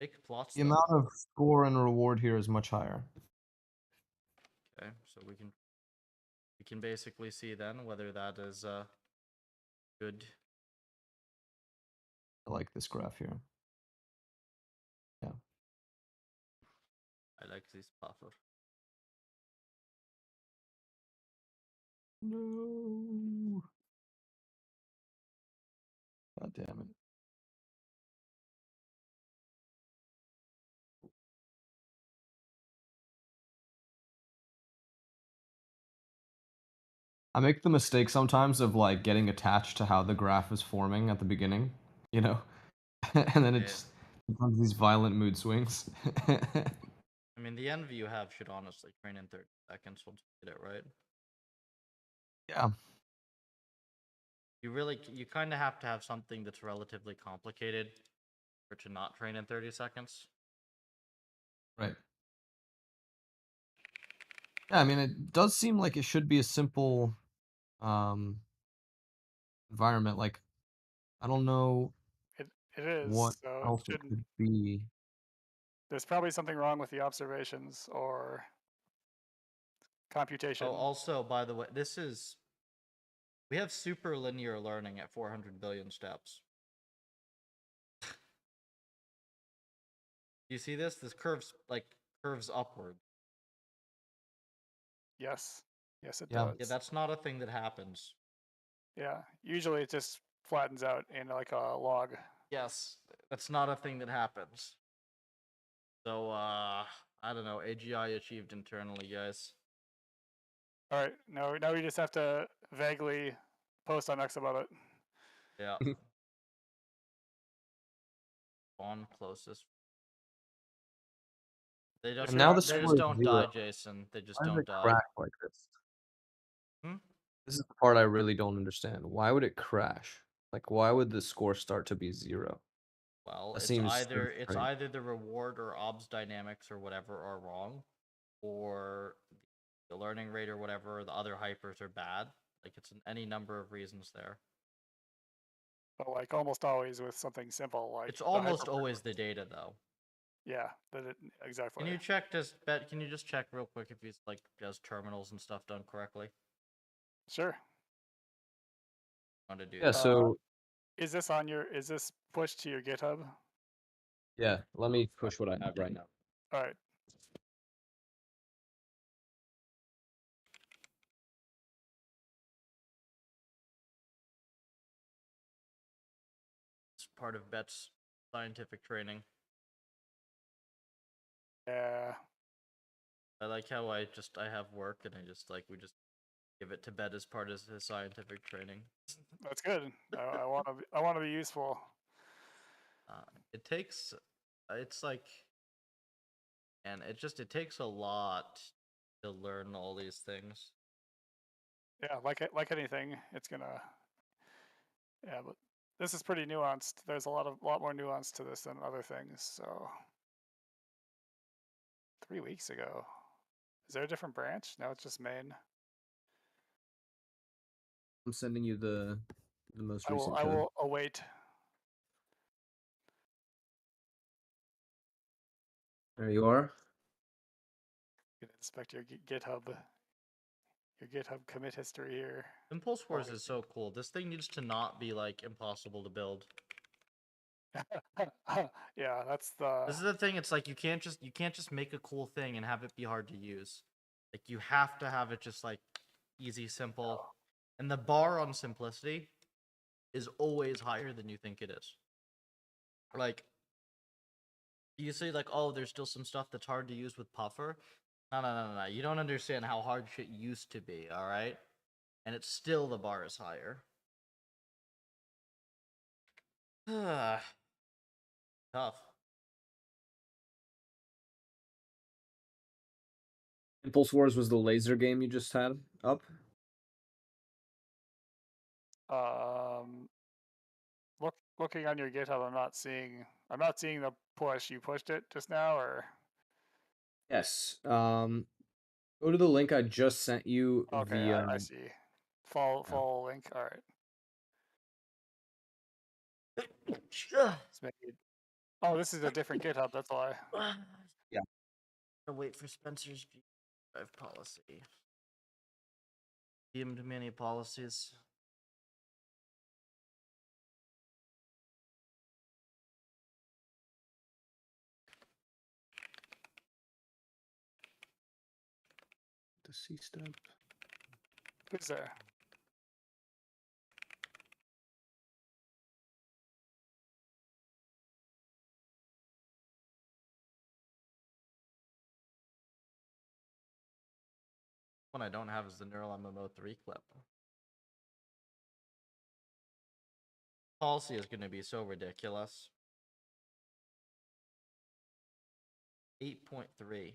Make plots The though. amount of score and reward here is much higher. Okay, so we can basically see then whether that is good. I like this graph here. Yeah. I like this puffer. No. God damn it. I make the mistake sometimes of like getting attached to how the graph is forming at the beginning, you know, and then it Yeah. just becomes these violent mood swings. I mean, the envy you have should honestly train in 30 seconds once you get it right. Yeah. You kind of have to have something that's relatively complicated for it to not train in 30 seconds. Right. Yeah, I mean, it does seem like it should be a simple environment. Like, I don't know It is, what so it else it shouldn't. could be. There's probably something wrong with the observations or computation. Oh, also, by the way, we have super linear learning at 400 billion steps. You see this? This curves upward. Yes. Yes, it Yeah. does. Yeah, that's not a thing that happens. Yeah. Usually it just flattens out in like a log. Yes, that's not a thing that happens. So, I don't know. AGI achieved internally, guys. All right. Now we just have to vaguely post on X about it. Yeah. Spawn closest. They just And now the they score just is don't die, 0. Jason. They just Why does don't it die. crash like this? Hmm? This is the part I really don't understand. Why would it crash? Like, why would the score start to be 0? Well, That it's seems it's strange. either the reward or obs dynamics or whatever are wrong, or the learning rate or whatever, or the other hypers are bad. Like it's any number of reasons there. But like almost always with something simple like It's the almost hyper. always the data though. Yeah, exactly. Can you check just bet? Can you just check real quick if he's like does terminals and stuff done correctly? Sure. I want to do Yeah, that. so Is this pushed to your GitHub? yeah, let me push what I have right now. All right. It's part of Bet's scientific training. Yeah. I like how I have work and we just give it to Bet as part of his scientific training. That's good. I want to be useful. It takes, it's like, and it takes a lot to learn all these things. Yeah, like anything, it's gonna. Yeah, but this is pretty nuanced. There's a lot more nuance to this than other things. So 3 weeks ago, is there a different branch? No, it's just main. I'm sending you the most I recent I code. will await. There you are. You can inspect your GitHub commit history here. Impulse Wars is so cool. This thing needs to not be like impossible to build. Yeah, that's the. This is the thing. It's like you can't just make a cool thing and have it be hard to use. Like you have to have it just like easy, simple, and the bar on simplicity is always higher than you think it is. Like you say, like, oh, there's still some stuff that's hard to use with Puffer. No. You don't understand how hard shit used to be. All right, and it's still the bar is higher. Tough. Impulse Wars was the laser game you just had up. Looking on your GitHub, I'm not seeing the push. You pushed it just now, or Yes. Go to the link I just sent you okay, via. I see. Follow Yeah. follow link. All right. Ugh. It's maybe. Oh, this is a different GitHub. That's why. Yeah. I'll wait for Spencer's G drive policy. Deemed many policies. The C step. Who's there? One I don't have is the Neural MMO3 clip. Policy is going to be so ridiculous. 8.3.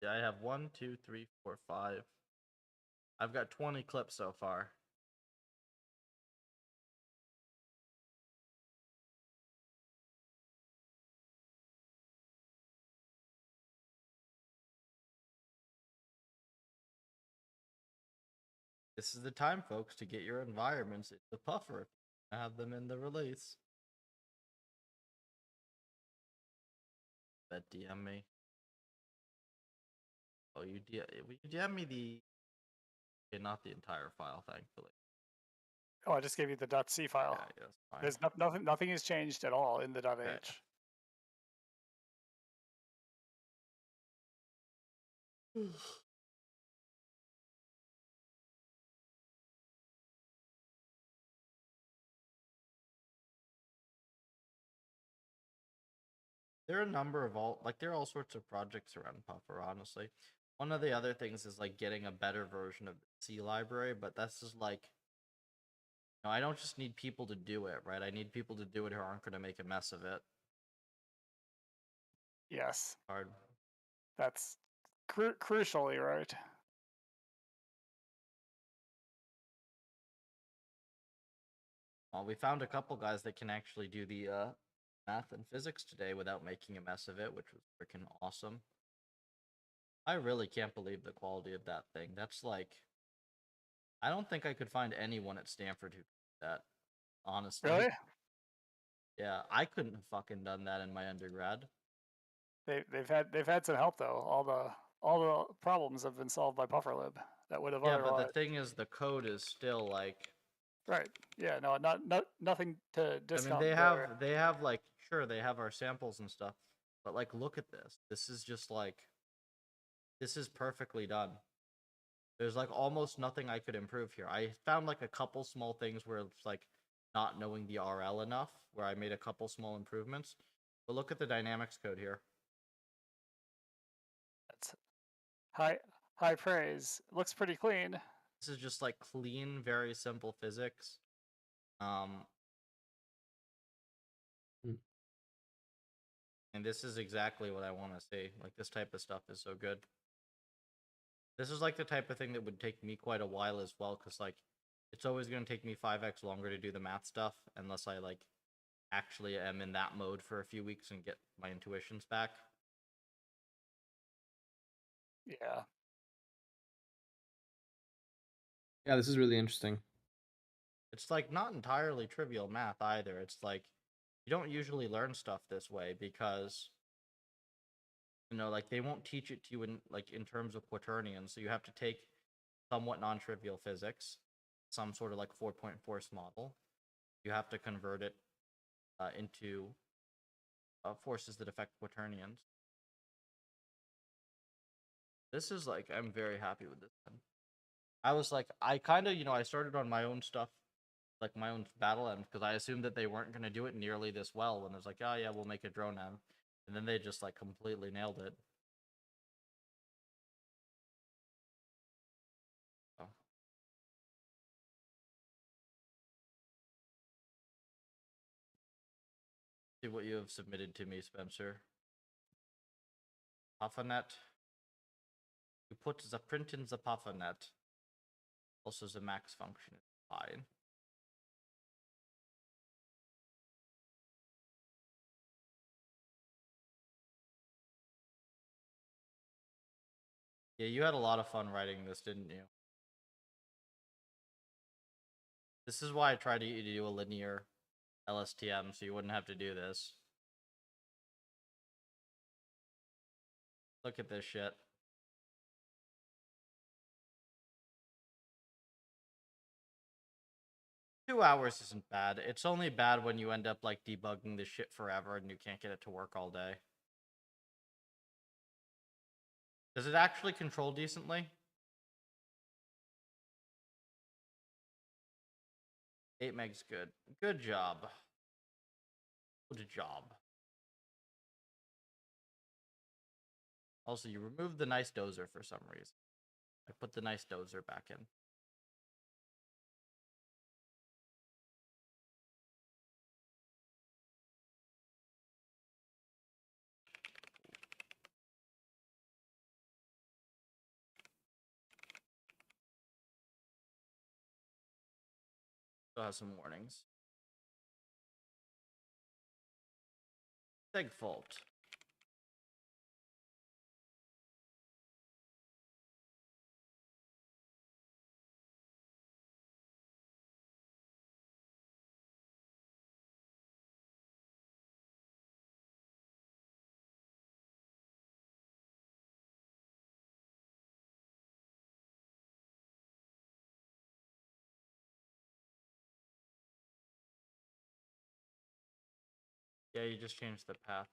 Yeah, I have 1, 2, 3, 4, 5. I've got 20 clips so far. This is the time, folks, to get your environments in the puffer. I have them in the release. Bet DM me. Oh, you DM me the. Okay, not the entire file, thankfully. Oh, I just gave you the .c file. Yeah, yes, fine. There's nothing has changed at all in the .h. There are a number of there are all sorts of projects around Puffer, honestly. One of the other things is like getting a better version of the C library, but that's just like, I don't just need people to do it, right? I need people to do it who aren't going to make a mess of it. Yes, Hard. that's crucially right. Well, we found a couple guys that can actually do the math and physics today without making a mess of it, which was freaking awesome. I really can't believe the quality of that thing. That's like, I don't think I could find anyone at Stanford who could do that, honestly. Really? Yeah, I couldn't have fucking done that in my undergrad. They've had some help though. All the problems have been solved by PufferLib that would have Yeah, otherwise. but the thing is, the code is still like. Right. Yeah. No. Nothing to discount. I mean, they have like, sure, they have our samples and stuff, but like, look at this. This is just like, this is perfectly done. There's like almost nothing I could improve here. I found like a couple small things where it's like not knowing the RL enough, where I made a couple small improvements. But look at the dynamics code here. That's high praise. Looks pretty clean. This is just like clean, very simple physics. And this is exactly what I want to see. Like, this type of stuff is so good. This is like the type of thing that would take me quite a while as well, because like, it's always going to take me 5x longer to do the math stuff unless I like actually am in that mode for a few weeks and get my intuitions back. Yeah. Yeah, this is really interesting. It's like not entirely trivial math either. It's like you don't usually learn stuff this way because like they won't teach it to you in terms of quaternions. So you have to take somewhat non-trivial physics, some sort of like 4-point force model. You have to convert it into forces that affect quaternions. This is like, I'm very happy with this one. I was like, I kind of, I started on my own stuff, like my own battle M, because I assumed that they weren't going to do it nearly this well when it was like, oh yeah, we'll make a drone M. And then they just like completely nailed it. Oh. See what you have submitted to me, Spencer. Puffernet. You put the print in the Puffernet. Also, the max function is fine. Yeah, you had a lot of fun writing this, didn't you? This is why I tried to get you to do a linear LSTM, so you wouldn't have to do this. Look at this shit. Two hours isn't bad. It's only bad when you end up like debugging this shit forever and you can't get it to work all day. Does it actually control decently? 8 meg's good. Good job. Good job. Also, you removed the nice dozer for some reason. I put the nice dozer back in. Still has some warnings. Big fault. Yeah, you just changed the path.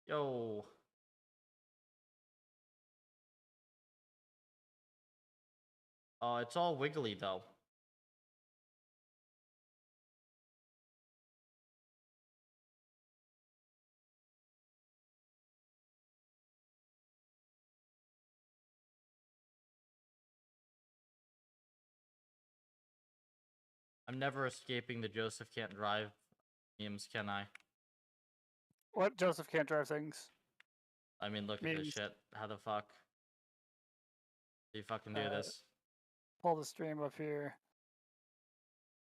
Yo. It's all wiggly though. I'm never escaping the Joseph can't drive memes, can I? What? Joseph can't drive things. I mean, look at this shit. How the fuck do you fucking do this? Pull the stream up here.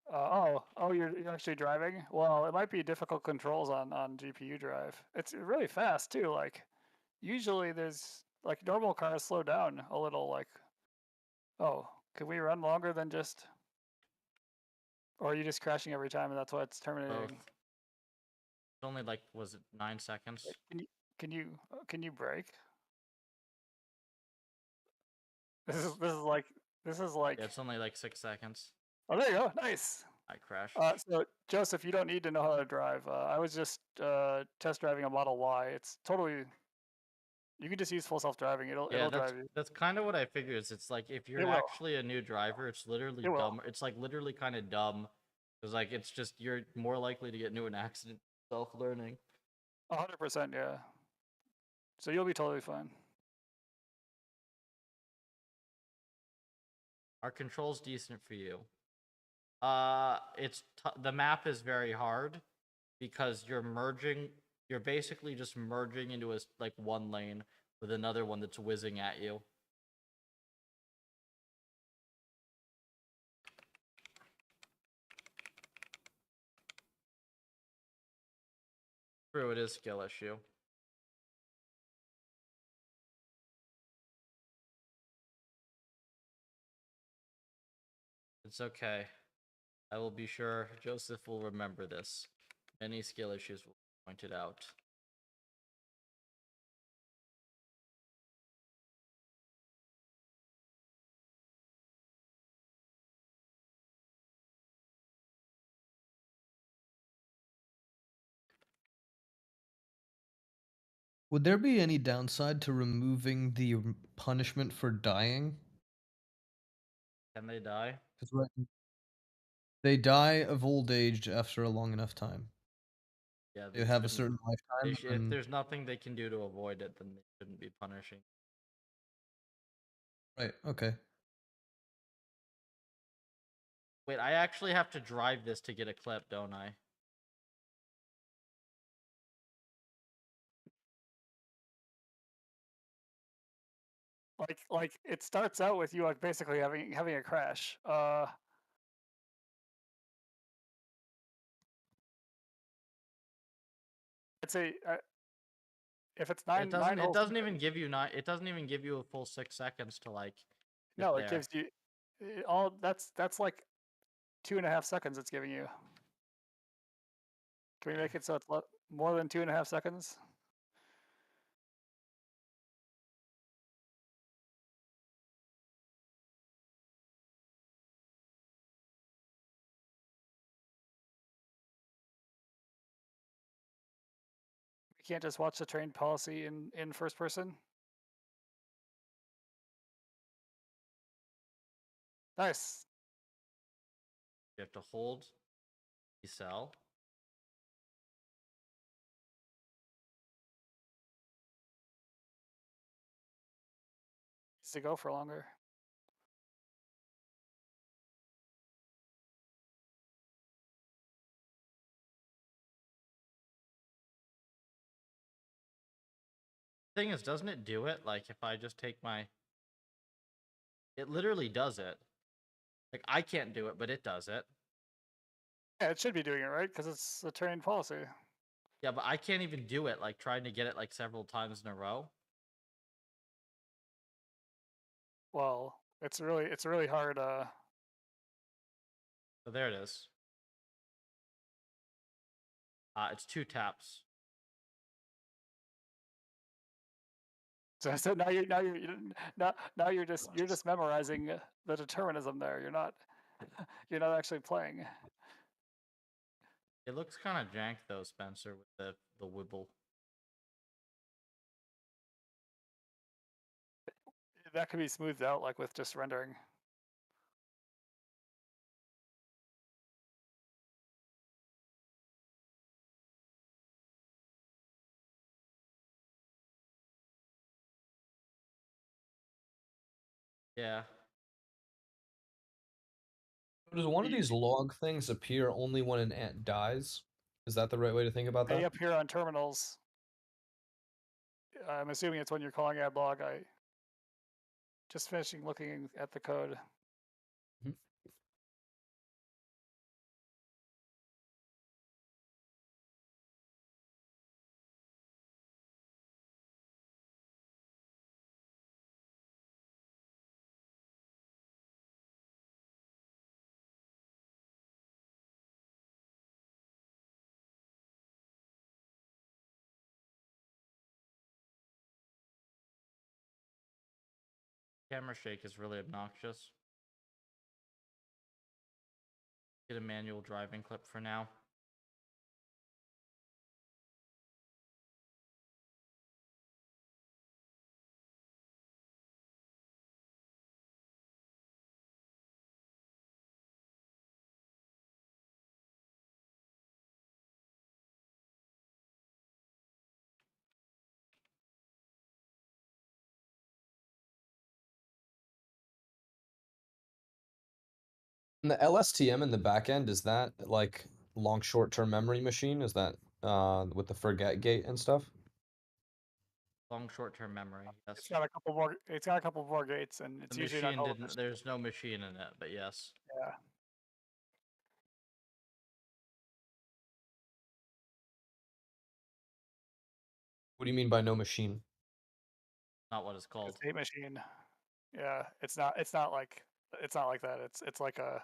You're actually driving? Well, it might be difficult controls on GPU drive. It's really fast too. Like, usually there's like normal cars slow down a little. Like, oh, could we run longer than just? Or are you just crashing every time and that's why it's terminating? Both. It's only like, was it 9 seconds? Can you brake? This is like. Yeah, it's only like 6 seconds. Oh, there you go. Nice. I crashed. So Joseph, you don't need to know how to drive. I was just test driving a Model Y. It's totally. You can just use full self-driving. It'll drive you. That's kind of what I figured. It's like if you're actually a new driver, it's literally dumb. It's like literally kind of dumb. Because like it's just you're more likely to get into an accident self-learning. 100%, yeah. So you'll be totally fine. Are controls decent for you? The map is very hard because you're basically just merging into a like one lane with another one that's whizzing at you. True, it is skill issue. It's okay. I will be sure Joseph will remember this. Many skill issues will be pointed out. Would there be any downside to removing the punishment for dying? Can they die? 'Cause they die of old age after a long enough time. Yeah, They have a certain lifetime. if there's nothing they can do to avoid it, then they shouldn't be punishing. Right. Okay. Wait, I actually have to drive this to get a clip, don't I? Like it starts out with you like basically having a crash. I'd say if it's nine It holes, doesn't even give you it doesn't even give you a full 6 seconds to like get no, there. it gives you all. That's like 2.5 seconds. It's giving you. Can we make it so it's more than 2.5 seconds? We can't just watch the train policy in first person. Nice. You have to hold the cell. Needs to go for longer. Thing is, doesn't it do it? Like if I just take my it literally does it. Like I can't do it, but it does it. Yeah, it should be doing it right because it's the train policy. Yeah, but I can't even do it, like trying to get it like several times in a row. Well, it's really hard. So there it is. It's 2 taps. So now you're just memorizing the determinism there. You're not actually playing. It looks kind of jank though, Spencer, with the wibble. That could be smoothed out like with just rendering. Yeah. Does one of these log things appear only when an ant dies? Is that the right way to think about They that? appear on terminals. I'm assuming it's when you're calling add log. I just finishing looking at the code. Mhm. Camera shake is really obnoxious. Get a manual driving clip for now. And the LSTM in the back end, is that like long short-term memory machine? Is that with the forget gate and stuff? Long short-term memory. Yes. It's got a couple more. It's got a couple more gates, and it's The usually not machine all of didn't. this. There's no machine in it, but yes. Yeah. What do you mean by no machine? Not what it's The called. state machine. Yeah, it's not. It's not like. It's not like that. It's like a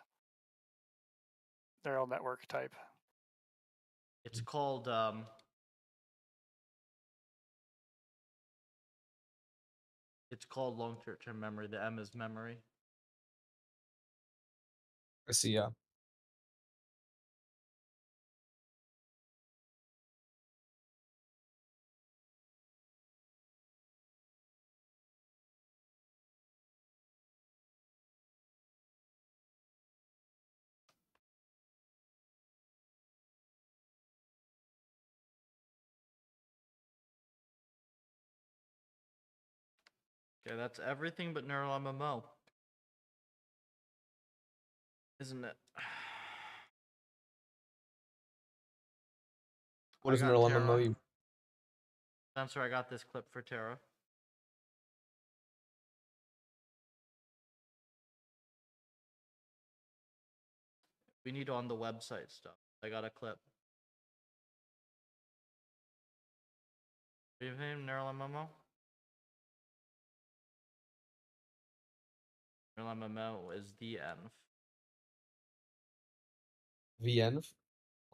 neural network type. It's called It's called long short-term memory. The M is memory. I see, yeah. Okay, that's everything but neural MMO. Isn't it? What I is got neural Terra. MMO? Spencer, I got this clip for Terra. We need on the website stuff. I got a clip. Do you have any neural MMO? Neural MMO is the env. VN?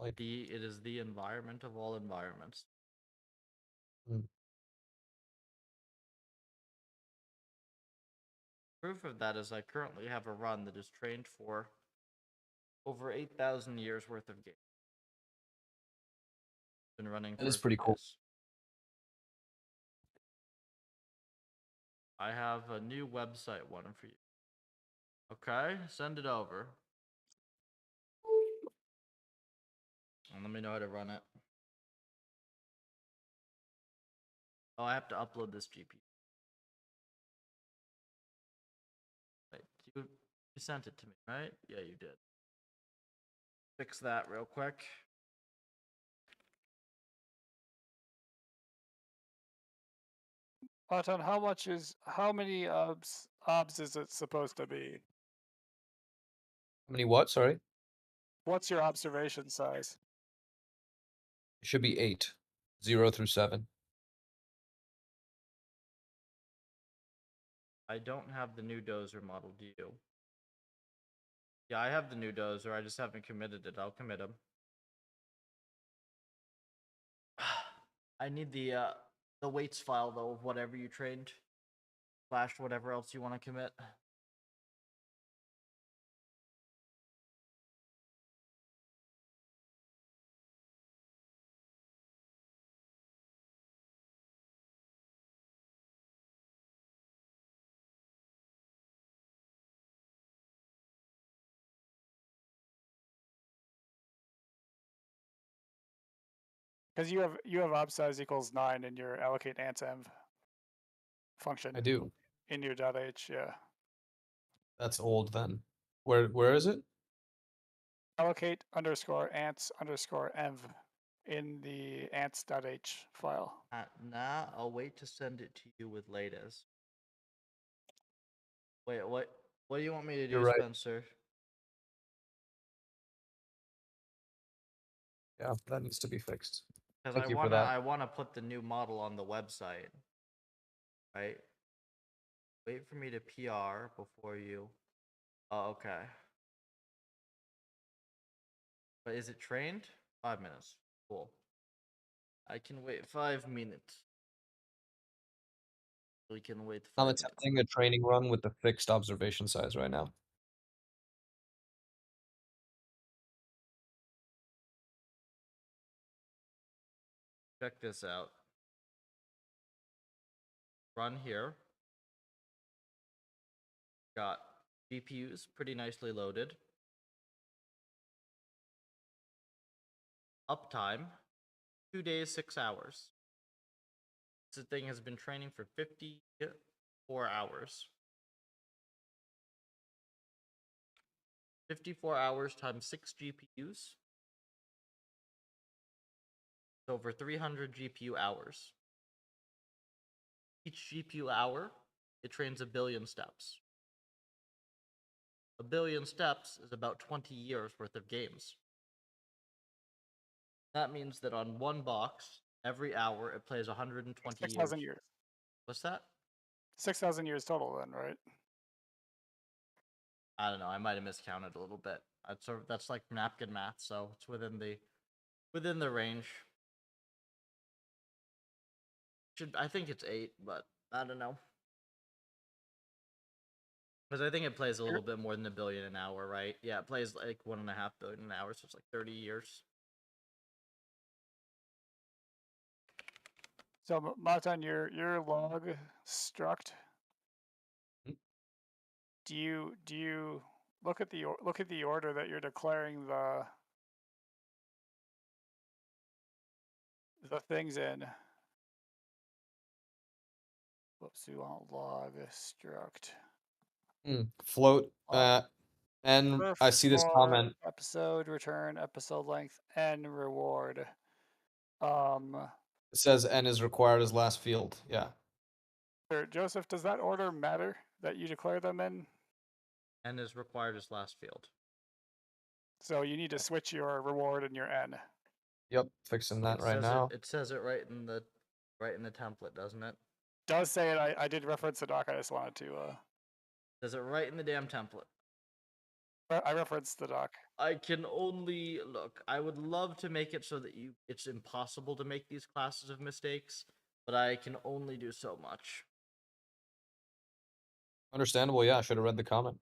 Like, It is the environment of all environments. Hmm. Proof of that is I currently have a run that is trained for over 8,000 years worth of games. Been running for that is a pretty few cool. days. I have a new website one for you. Okay, send it over. And let me know how to run it. Oh, I have to upload this GPU. Wait, you sent it to me, right? Yeah, you did. Fix that real quick. Auton, how many obs is it supposed to be? How many what? Sorry? What's your observation size? It should be 8. 0 through 7. I don't have the new dozer model, do you? Yeah, I have the new dozer, I just haven't committed it. I'll commit him. I need the weights file though of whatever you trained. / whatever else you want to commit. Because you have ob size equals 9 in your allocate antenv function I do. in your .h. Yeah. That's old then. Where is it? Allocate underscore ants underscore env in the ants.h file. Nah, I'll wait to send it to you with latest. Wait, what do you want me to do, You're right. Spencer? Yeah, that needs to be fixed. Because Thank you for that. I wanna put the new model on the website. Right? Wait for me to PR before you. Oh, okay. But is it trained? 5 minutes. Cool. I can wait 5 minutes. We can wait 5 I'm minutes. attempting a training run with the fixed observation size right now. Check this out. Run here. Got GPUs pretty nicely loaded. Uptime, 2 days, 6 hours. This thing has been training for 54 hours. 54 hours times 6 GPUs. It's over 300 GPU hours. Each GPU hour, it trains 1 billion steps. 1 billion steps is about 20 years worth of games. That means that on one box, every hour, it plays 120 years. 6,000 years. What's that? 6,000 years total then, right? I don't know. I might have miscounted a little bit. That's like napkin math, so it's within the range. I think it's 8, but I don't know. Because I think it plays a little bit more than 1 billion an hour, right? Yeah, it plays like 1.5 billion an hour, so it's like 30 years. So Matan, your log struct. Hmm? Do you look at the order that you're declaring the things in? Whoops, we want log struct. Float. Log And perf I see this for comment. episode return episode length n reward. It says n is required as last field. Yeah. Sure, Joseph, does that order matter that you declare them in? N is required as last field. So you need to switch your reward and your n. Yep. Fixing that right now. It says it right in the template, doesn't it? Does say it. I did reference the doc. I just wanted to. Says it right in the damn template. I referenced the doc. I can only look. I would love to make it so that it's impossible to make these classes of mistakes, but I can only do so much. Understandable. Yeah, I should have read the comment.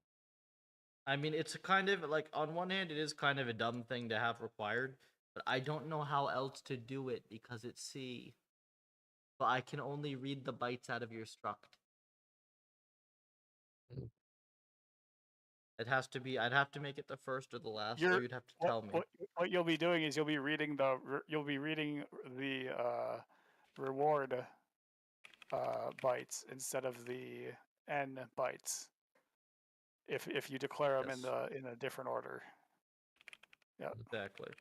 I mean, it's a kind of like, on one hand, it is kind of a dumb thing to have required, but I don't know how else to do it because it's C. But I can only read the bytes out of your struct. It has to be. I'd have to make it the first or the last, or you'd have to tell me. What you'll be doing is you'll be reading the reward bytes instead of the n bytes. If you declare them Yes. in a different order. Yeah. Exactly.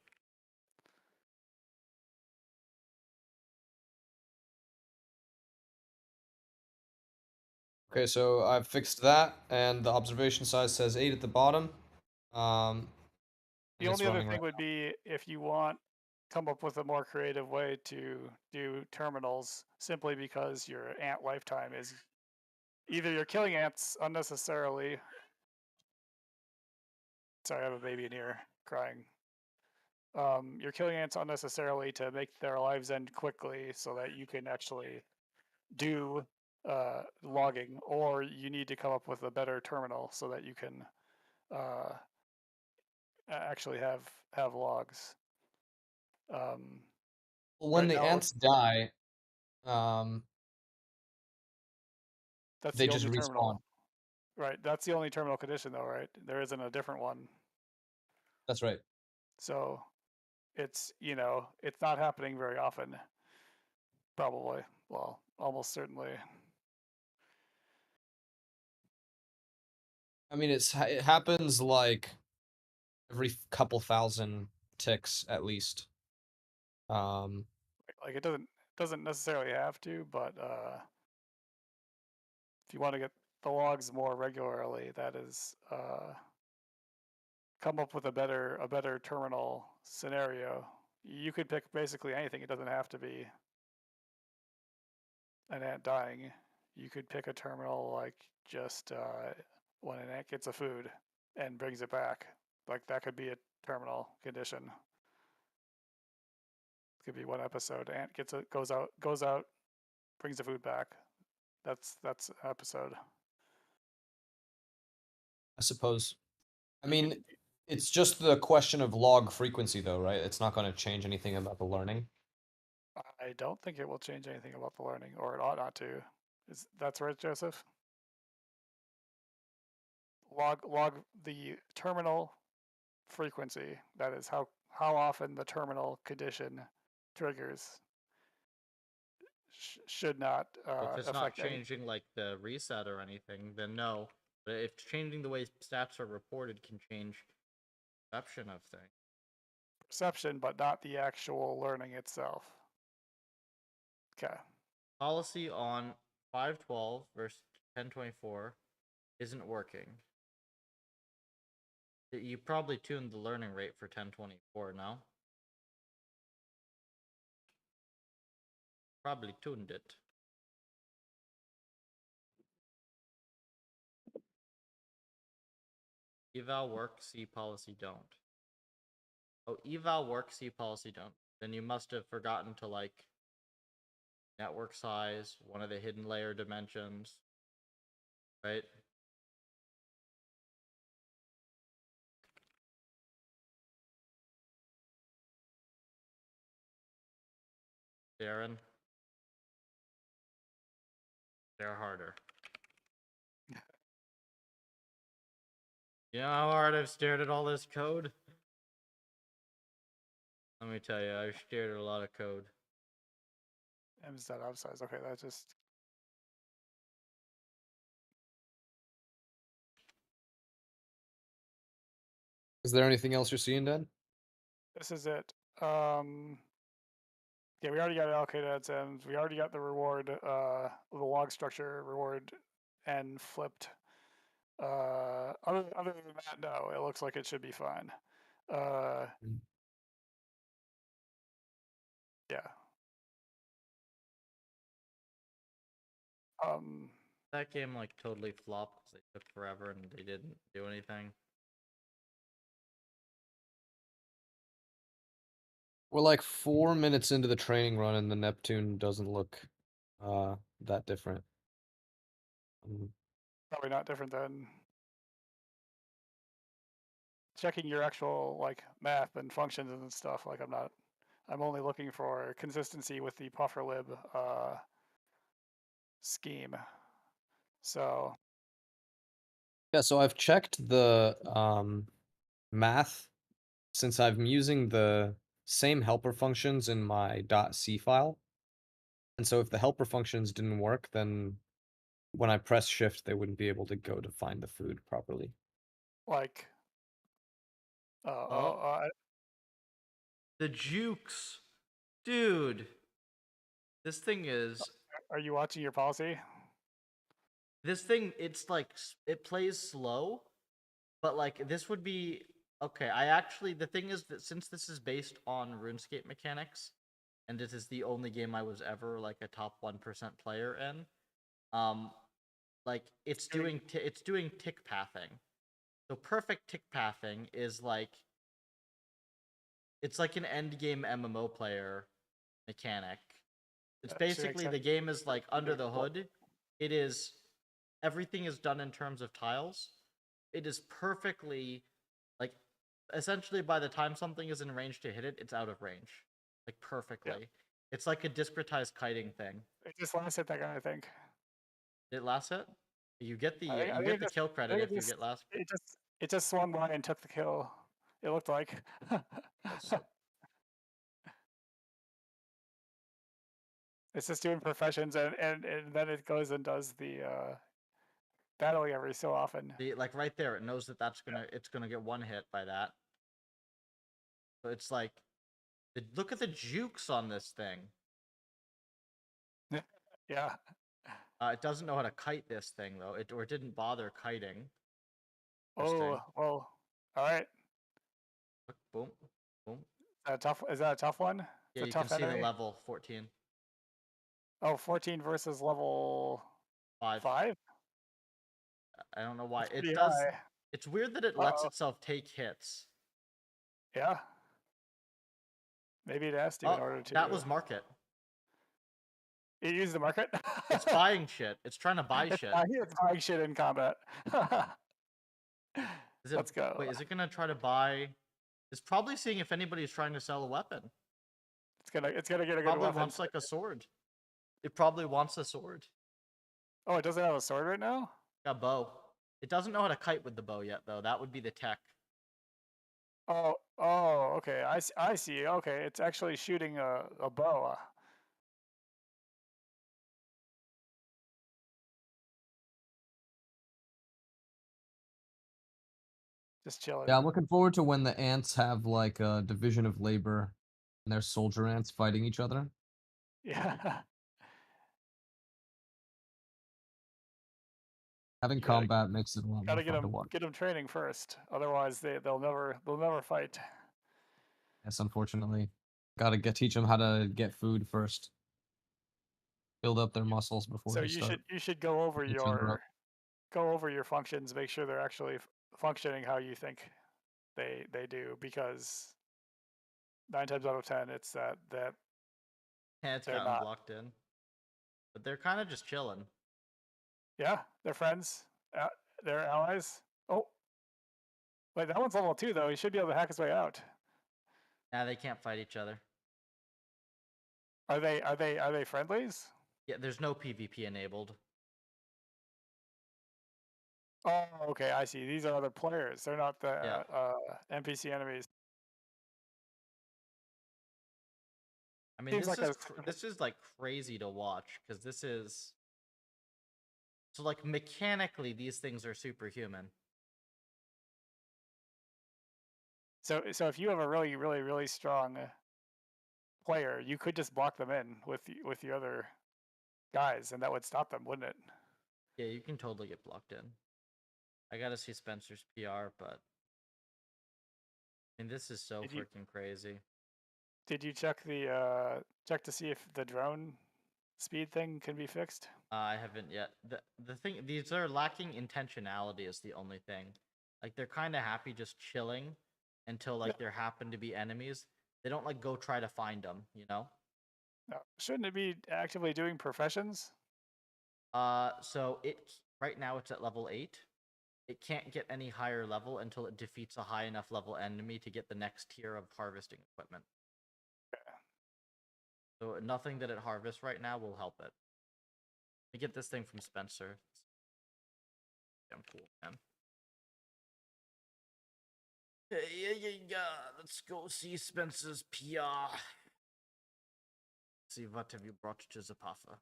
Okay, so I've fixed that, and the observation size says 8 at the bottom. The only other thing would be if you come up with a more creative way to do terminals, simply because your ant lifetime is either you're killing ants unnecessarily. Sorry, I have a baby in here crying. You're killing ants unnecessarily to make their lives end quickly so that you can actually do logging, or you need to come up with a better terminal so that you can actually have logs. When right the now, ants die, that's they the just only respawn. terminal. Right, that's the only terminal condition though, right? There isn't a different one. That's right. So it's it's not happening very often. Probably. Well, almost certainly. I mean, it happens like every couple thousand ticks at least. Like it doesn't necessarily have to, but if you want to get the logs more regularly, that is come up with a better terminal scenario. You could pick basically anything. It doesn't have to be an ant dying. You could pick a terminal like just when an ant gets a food and brings it back. Like that could be a terminal condition. It could be one episode. Ant goes out, brings the food back. That's an episode. I suppose. I mean, it's just the question of log frequency, though, right? It's not going to change anything about the learning. I don't think it will change anything about the learning, or it ought not to. That's right, Joseph? Log the terminal frequency. That is how often the terminal condition triggers. Should not If it's not affect any. changing like the reset or anything, then no. But if changing the way stats are reported can change perception of things. Perception, but not the actual learning itself. Okay. Policy on 512 versus 1024 isn't working. You probably tuned the learning rate for 1024 now. Probably tuned it. Eval work, C policy don't. Oh, eval work, C policy don't. Then you must have forgotten to like network size, one of the hidden layer dimensions, right? Darren? They're harder. You know how hard I've stared at all this code? Let me tell you, I've stared at a lot of code. M's that upsize. Okay, that just. Is there anything else you're seeing, Dan? This is it. Yeah, we already got allocated at ends. We already got the reward, the log structure reward, and flipped. Other than that, no, it looks like it should be fine. Yeah. That game like totally flopped because they took forever and they didn't do anything. We're like 4 minutes into the training run and the Neptune doesn't look that different. Probably not different than checking your actual like math and functions and stuff. Like I'm only looking for consistency with the PufferLib scheme. So Yeah, so I've checked the math since I'm using the same helper functions in my .c file. And so if the helper functions didn't work, then when I press shift, they wouldn't be able to go to find the food properly. like The jukes. Dude. This thing is... Are you watching your policy? This thing, it's like, it plays slow, but like, this would be... Okay, the thing is that since this is based on RuneScape mechanics, and this is the only game I was ever like a top 1% player in, like, it's doing tick pathing. So perfect tick pathing is like... It's like an end game MMO player mechanic. It's basically the game is like under the hood. It is everything is done in terms of tiles. It is perfectly like essentially by the time something is in range to hit it, it's out of range. Like perfectly. Yeah. It's like a discretized kiting thing. It just last hit that guy, I think. Did it last hit? You get the kill credit if you get last. It just swung by and took the kill. It looked like. It's just doing professions and then it goes and does the battling every so often. Like right there, it knows that it's gonna get one hit by that. So it's like, look at the jukes on this thing. Yeah. It doesn't know how to kite this thing though. It didn't bother kiting. Oh, well, all right. Boom, boom. Is that a tough one? Yeah, you can see the level 14. Oh, 14 versus level 5. I don't know why. It does. High. It's weird that it lets itself take hits. Yeah. Maybe it has to in order to. That was market. It used the market? It's buying shit. It's trying to buy shit. It's buying shit in combat. Let's go. Wait, is it gonna try to buy? It's probably seeing if anybody's trying to sell a weapon. It's gonna get a good probably weapon. Wants like a sword. It probably wants a sword. Oh, it doesn't have a sword right now? A bow. It doesn't know how to kite with the bow yet, though. That would be the tech. Oh, okay. I see. Okay, it's actually shooting a bow. just chilling. Yeah, I'm looking forward to when the ants have like a division of labor and they're soldier ants fighting each other. Yeah. Having You gotta- combat makes it a lot more Gotta fun to watch. get them training first. Otherwise, they'll never fight. Yes, unfortunately. Gotta teach them how to get food first. Build up their muscles before So they start you should go over each other up. your functions, make sure they're actually functioning how you think they do, because 9 times out of 10 it's that Yeah, it's they're gotten not. blocked in. But they're kind of just chilling. Yeah, they're friends. They're allies. Oh, wait, that one's level 2 though. He should be able to hack his way out. Nah, they can't fight each other. Are they friendlies? Yeah, there's no PvP enabled. Oh, okay, I see. These are other players. They're not the Yeah. NPC enemies. I mean, Seems like this is like crazy to watch because this is so like mechanically these things are superhuman. so if you have a really strong player, you could just block them in with the other guys, and that would stop them, wouldn't it? Yeah, you can totally get blocked in. I gotta see Spencer's PR, but I mean, this is so freaking crazy. Did you check check to see if the drone speed thing can be fixed? I haven't yet. The thing, these are lacking intentionality is the only thing. Like they're kind of happy just chilling until like there happen to be enemies. They don't like go try to find them, you know? No. Shouldn't it be actively doing professions? So right now it's at level 8. It can't get any higher level until it defeats a high enough level enemy to get the next tier of harvesting equipment. So nothing that it harvests right now will help it. Let me get this thing from Spencer. Damn cool, man. Yeah. Let's go see Spencer's PR. See what have you brought to the puffer.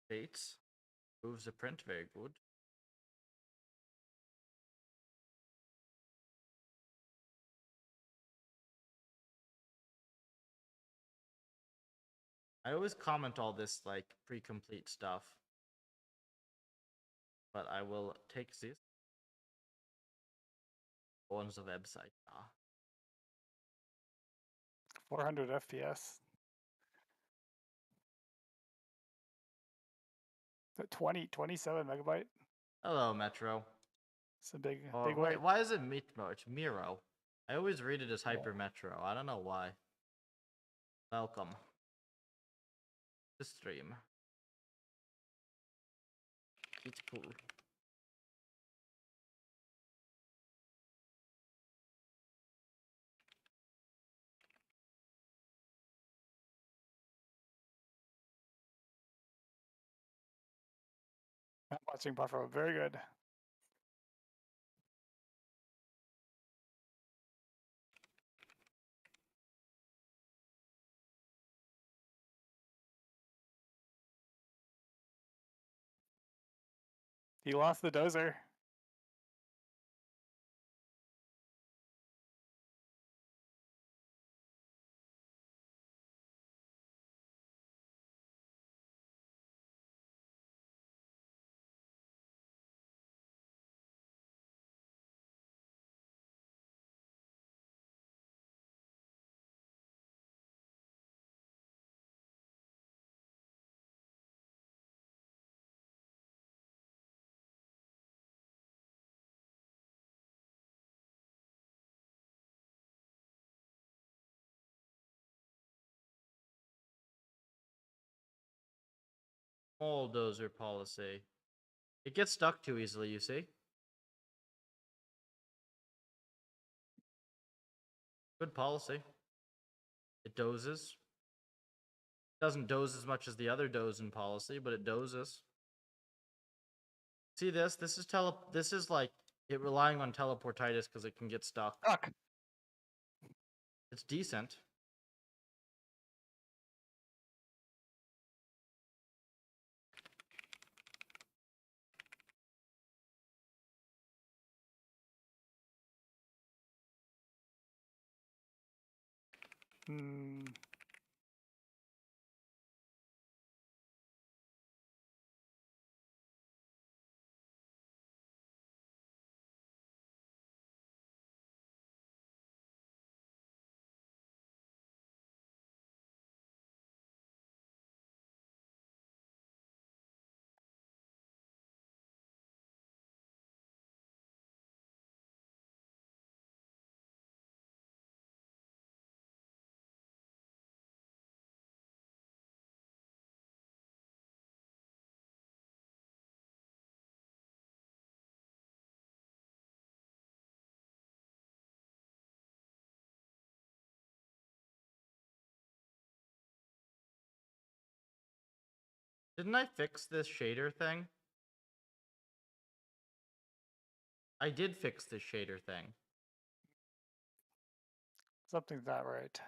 Dates. Moves the print, very good. I always comment all this like pre-complete stuff. But I will take this on the website. 400 FPS. So 27 megabyte. Hello, Metro. It's a big Or weight. why is it Metro? It's Miro. I always read it as Hyper Metro. I don't know why. Welcome to stream. It's cool. I'm watching PufferLib. Very good. He lost the dozer. Bulldozer policy. It gets stuck too easily, you see? Good policy. It dozes. Doesn't doze as much as the other doze in policy, but it dozes. See this? This is like it relying on teleportitis because it can get stuck. Stuck. It's decent. Hmm. Didn't I fix this shader thing? I did fix this shader thing. Something's not right.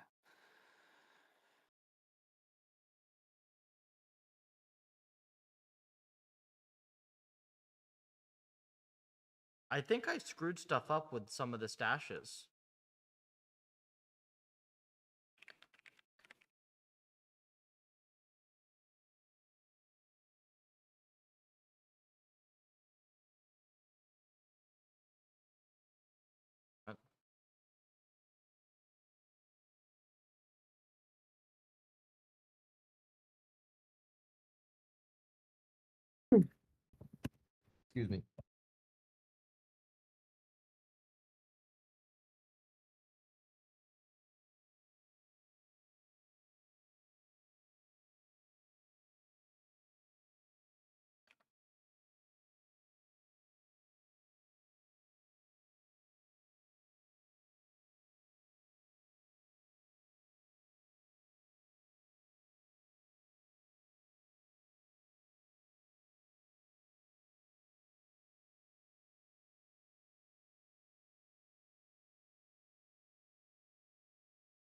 I think I screwed stuff up with some of the stashes. Excuse me.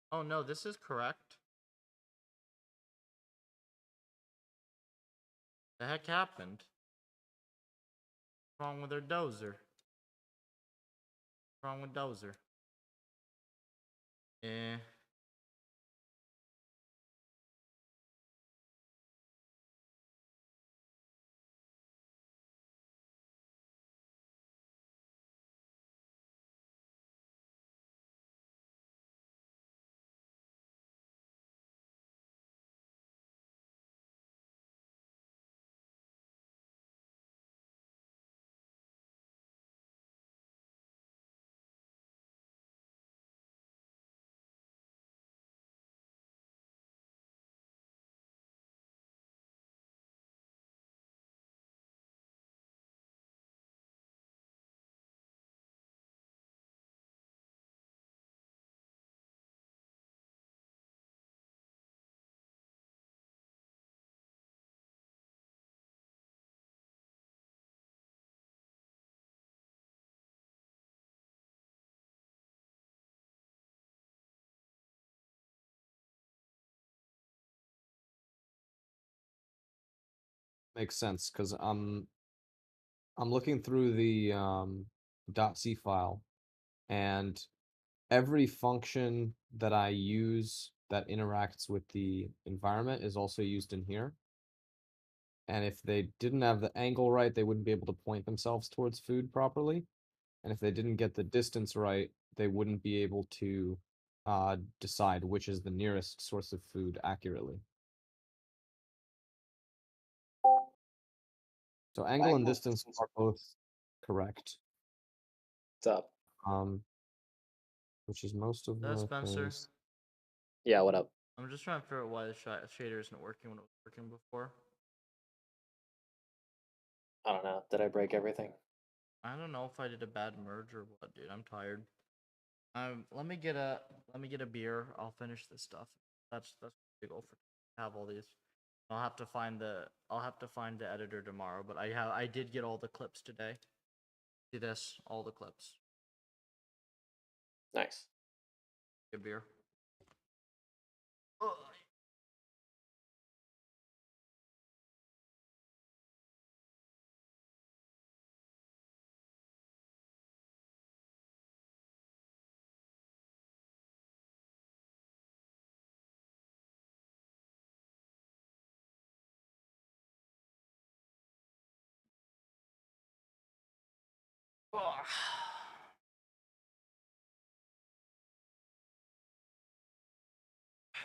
Oh no, this is correct. The heck happened? What's wrong with their dozer? What's wrong with dozer? Eh. Makes sense because I'm looking through the .c file, and every function that I use that interacts with the environment is also used in here. And if they didn't have the angle right, they wouldn't be able to point themselves towards food properly. And if they didn't get the distance right, they wouldn't be able to decide which is the nearest source of food accurately. So angle and distance are both correct. What's up? Which is most of That's the Spencer. things. Yeah, what up? I'm just trying to figure out why the shader isn't working when it was working before. I don't know. Did I break everything? I don't know if I did a bad merge or what, dude. I'm tired. Let me get a beer. I'll finish this stuff. That's the goal for have all these. I'll have to find the editor tomorrow, but I did get all the clips today. See this? All the clips. Nice. Good beer.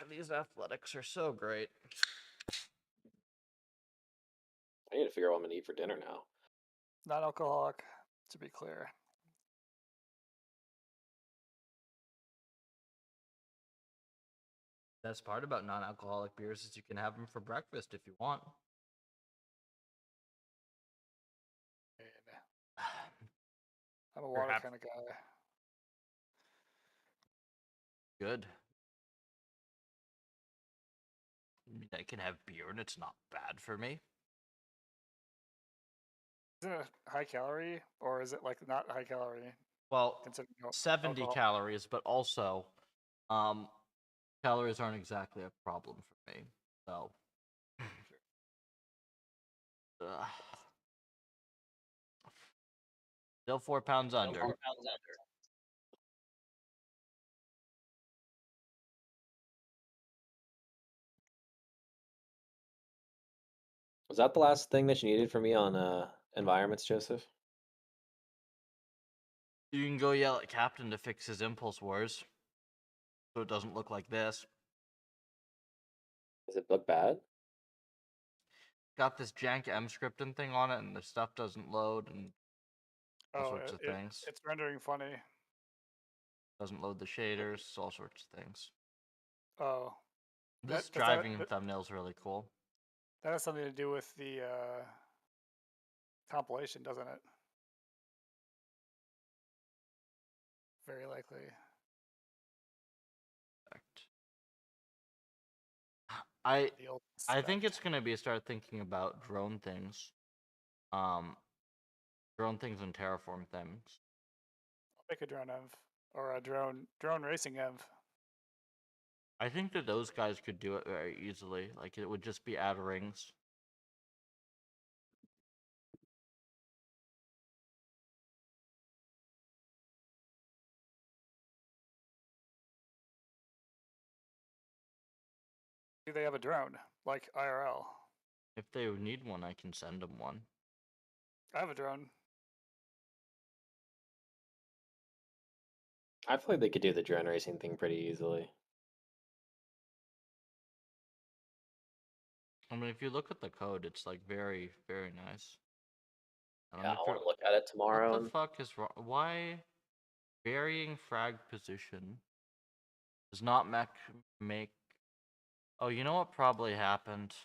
These athletics are so great. I need to figure out what I'm gonna eat for dinner now. Non-alcoholic, to be clear. Best part about non-alcoholic beers is you can have them for breakfast if you want. I'm a water Perhaps- kind of guy. Good. I mean, I can have beer and it's not bad for me. Is it a high calorie or is it like not high calorie? Well, Considering 70 alcohol? calories, but also, calories aren't exactly a problem for me. So, still 4 pounds under. Was that the last thing that you needed from me on environments, Joseph? You can go yell at Captain to fix his impulse wars, so it doesn't look like this. Does it look bad? Got this jank M scripting thing on it, and the stuff doesn't load, and all Oh, sorts of things. it's rendering funny. Doesn't load the shaders, all sorts of things. Oh, This does that- driving thumbnail's really cool. that has something to do with the compilation, doesn't it? Very likely. I The old think spec. it's gonna be start thinking about drone things, drone things and terraform things. I'll make a drone env or a drone racing env. I think that those guys could do it very easily. Like it would just be add rings. Do they have a drone like IRL? If they need one, I can send them one. I have a drone. I feel like they could do the drone racing thing pretty easily. I mean, if you look at the code, it's like very, very nice. Yeah, I want to look at it What tomorrow. the fuck is wrong? Why varying frag position does not make? Oh, you know what probably happened?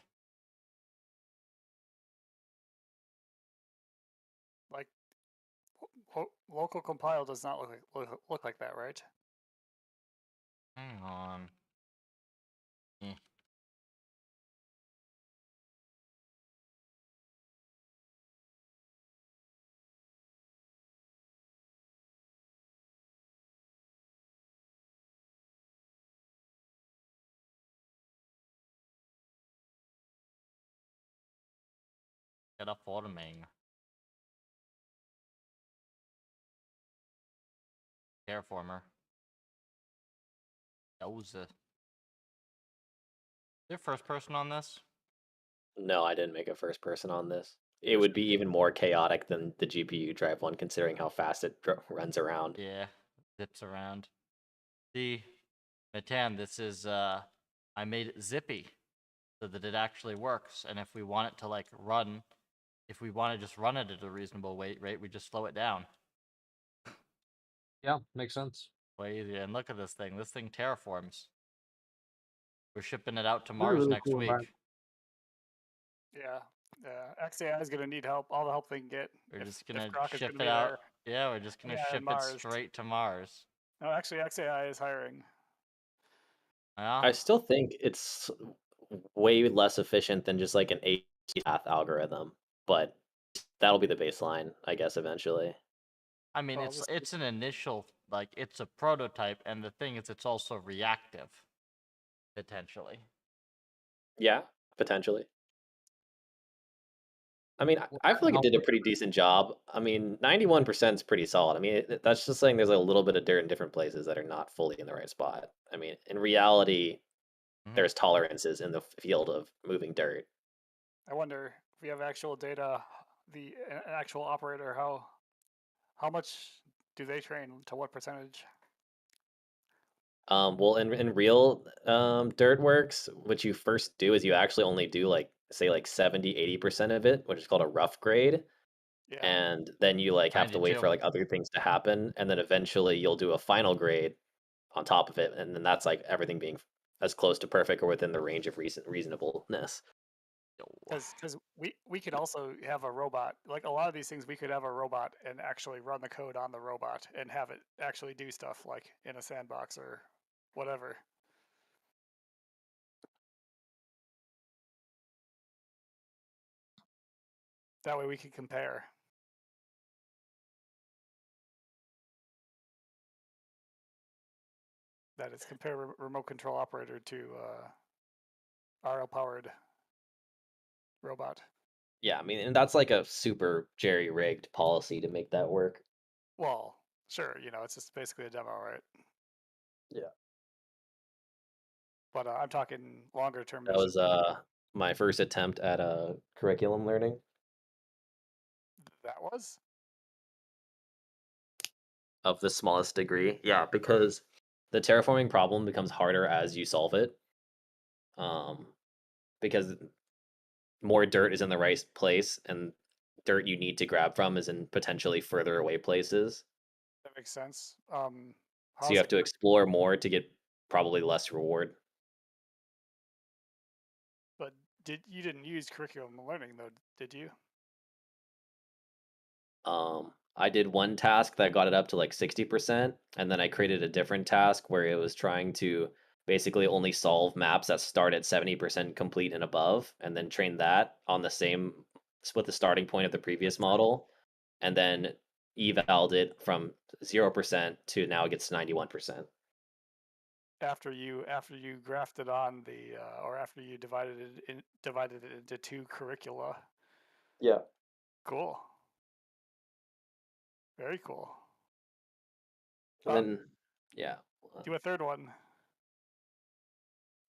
Like local compile does not look like that, right? Hang on. Eh. Get up forming. Terraformer. That was it. There first person on this? No, I didn't make a first person on this. It would be even more chaotic than the GPU drive one, considering how fast it runs around. Yeah, zips around. See, Matan, this is I made it zippy so that it actually works. And if we want it to like run, if we want to just run it at a reasonable rate, we just slow it down. Yeah, makes sense. Way easier. And look at this thing. This thing terraforms. We're shipping it out to Really, Mars really next cool week. environment. Yeah. XAI is gonna need help. All the help they can get. We're if- just if gonna Grok is ship gonna it be out. there. Yeah, we're just gonna Yeah, ship it Mars. straight to Mars. No, actually, XAI is hiring. Yeah. I still think it's way less efficient than just like an 8 path algorithm, but that'll be the baseline, I guess, eventually. I mean, Well, it's an initial, like, it's a prototype, and the thing is, it's also reactive, potentially. Yeah, potentially. I mean, Well, I feel like it how did a quick- pretty decent job. I mean, 91% is pretty solid. I mean, that's just saying there's a little bit of dirt in different places that are not fully in the right spot. I mean, in reality, Mhm. there's tolerances in the field of moving dirt. I wonder if we have actual data, an actual operator, how How much do they train? To what percentage? Well, in real dirt works, what you first do is you actually only do like say like 70-80% of it, which is called a rough grade. Yeah. And then you like have to wait 92. for like other things to happen, and then eventually you'll do a final grade on top of it, and then that's like everything being as close to perfect or within the range of reasonableness. Because we could also have a robot. Like a lot of these things, we could have a robot and actually run the code on the robot and have it actually do stuff like in a sandbox or whatever. That way we can compare. That is, compare remote control operator to RL powered robot. Yeah, I mean, and that's like a super jerry-rigged policy to make that work. Well, sure, it's just basically a demo, right? Yeah. But I'm talking longer term. That was my first attempt at curriculum learning. That was. Of the smallest degree. Yeah, because the terraforming problem becomes harder as you solve it. Because more dirt is in the right place, and dirt you need to grab from is in potentially further away places. That makes sense. So How's you have it? to explore more to get probably less reward. But you didn't use curriculum learning though, did you? I did one task that got it up to like 60%, and then I created a different task where it was trying to basically only solve maps that start at 70% complete and above, and then train that on the same with the starting point of the previous model, and then evaled it from 0% to now it gets 91%. After you grafted on the or after you divided it into two curricula. Yeah. Cool. Very cool. And then, yeah. Do a third one.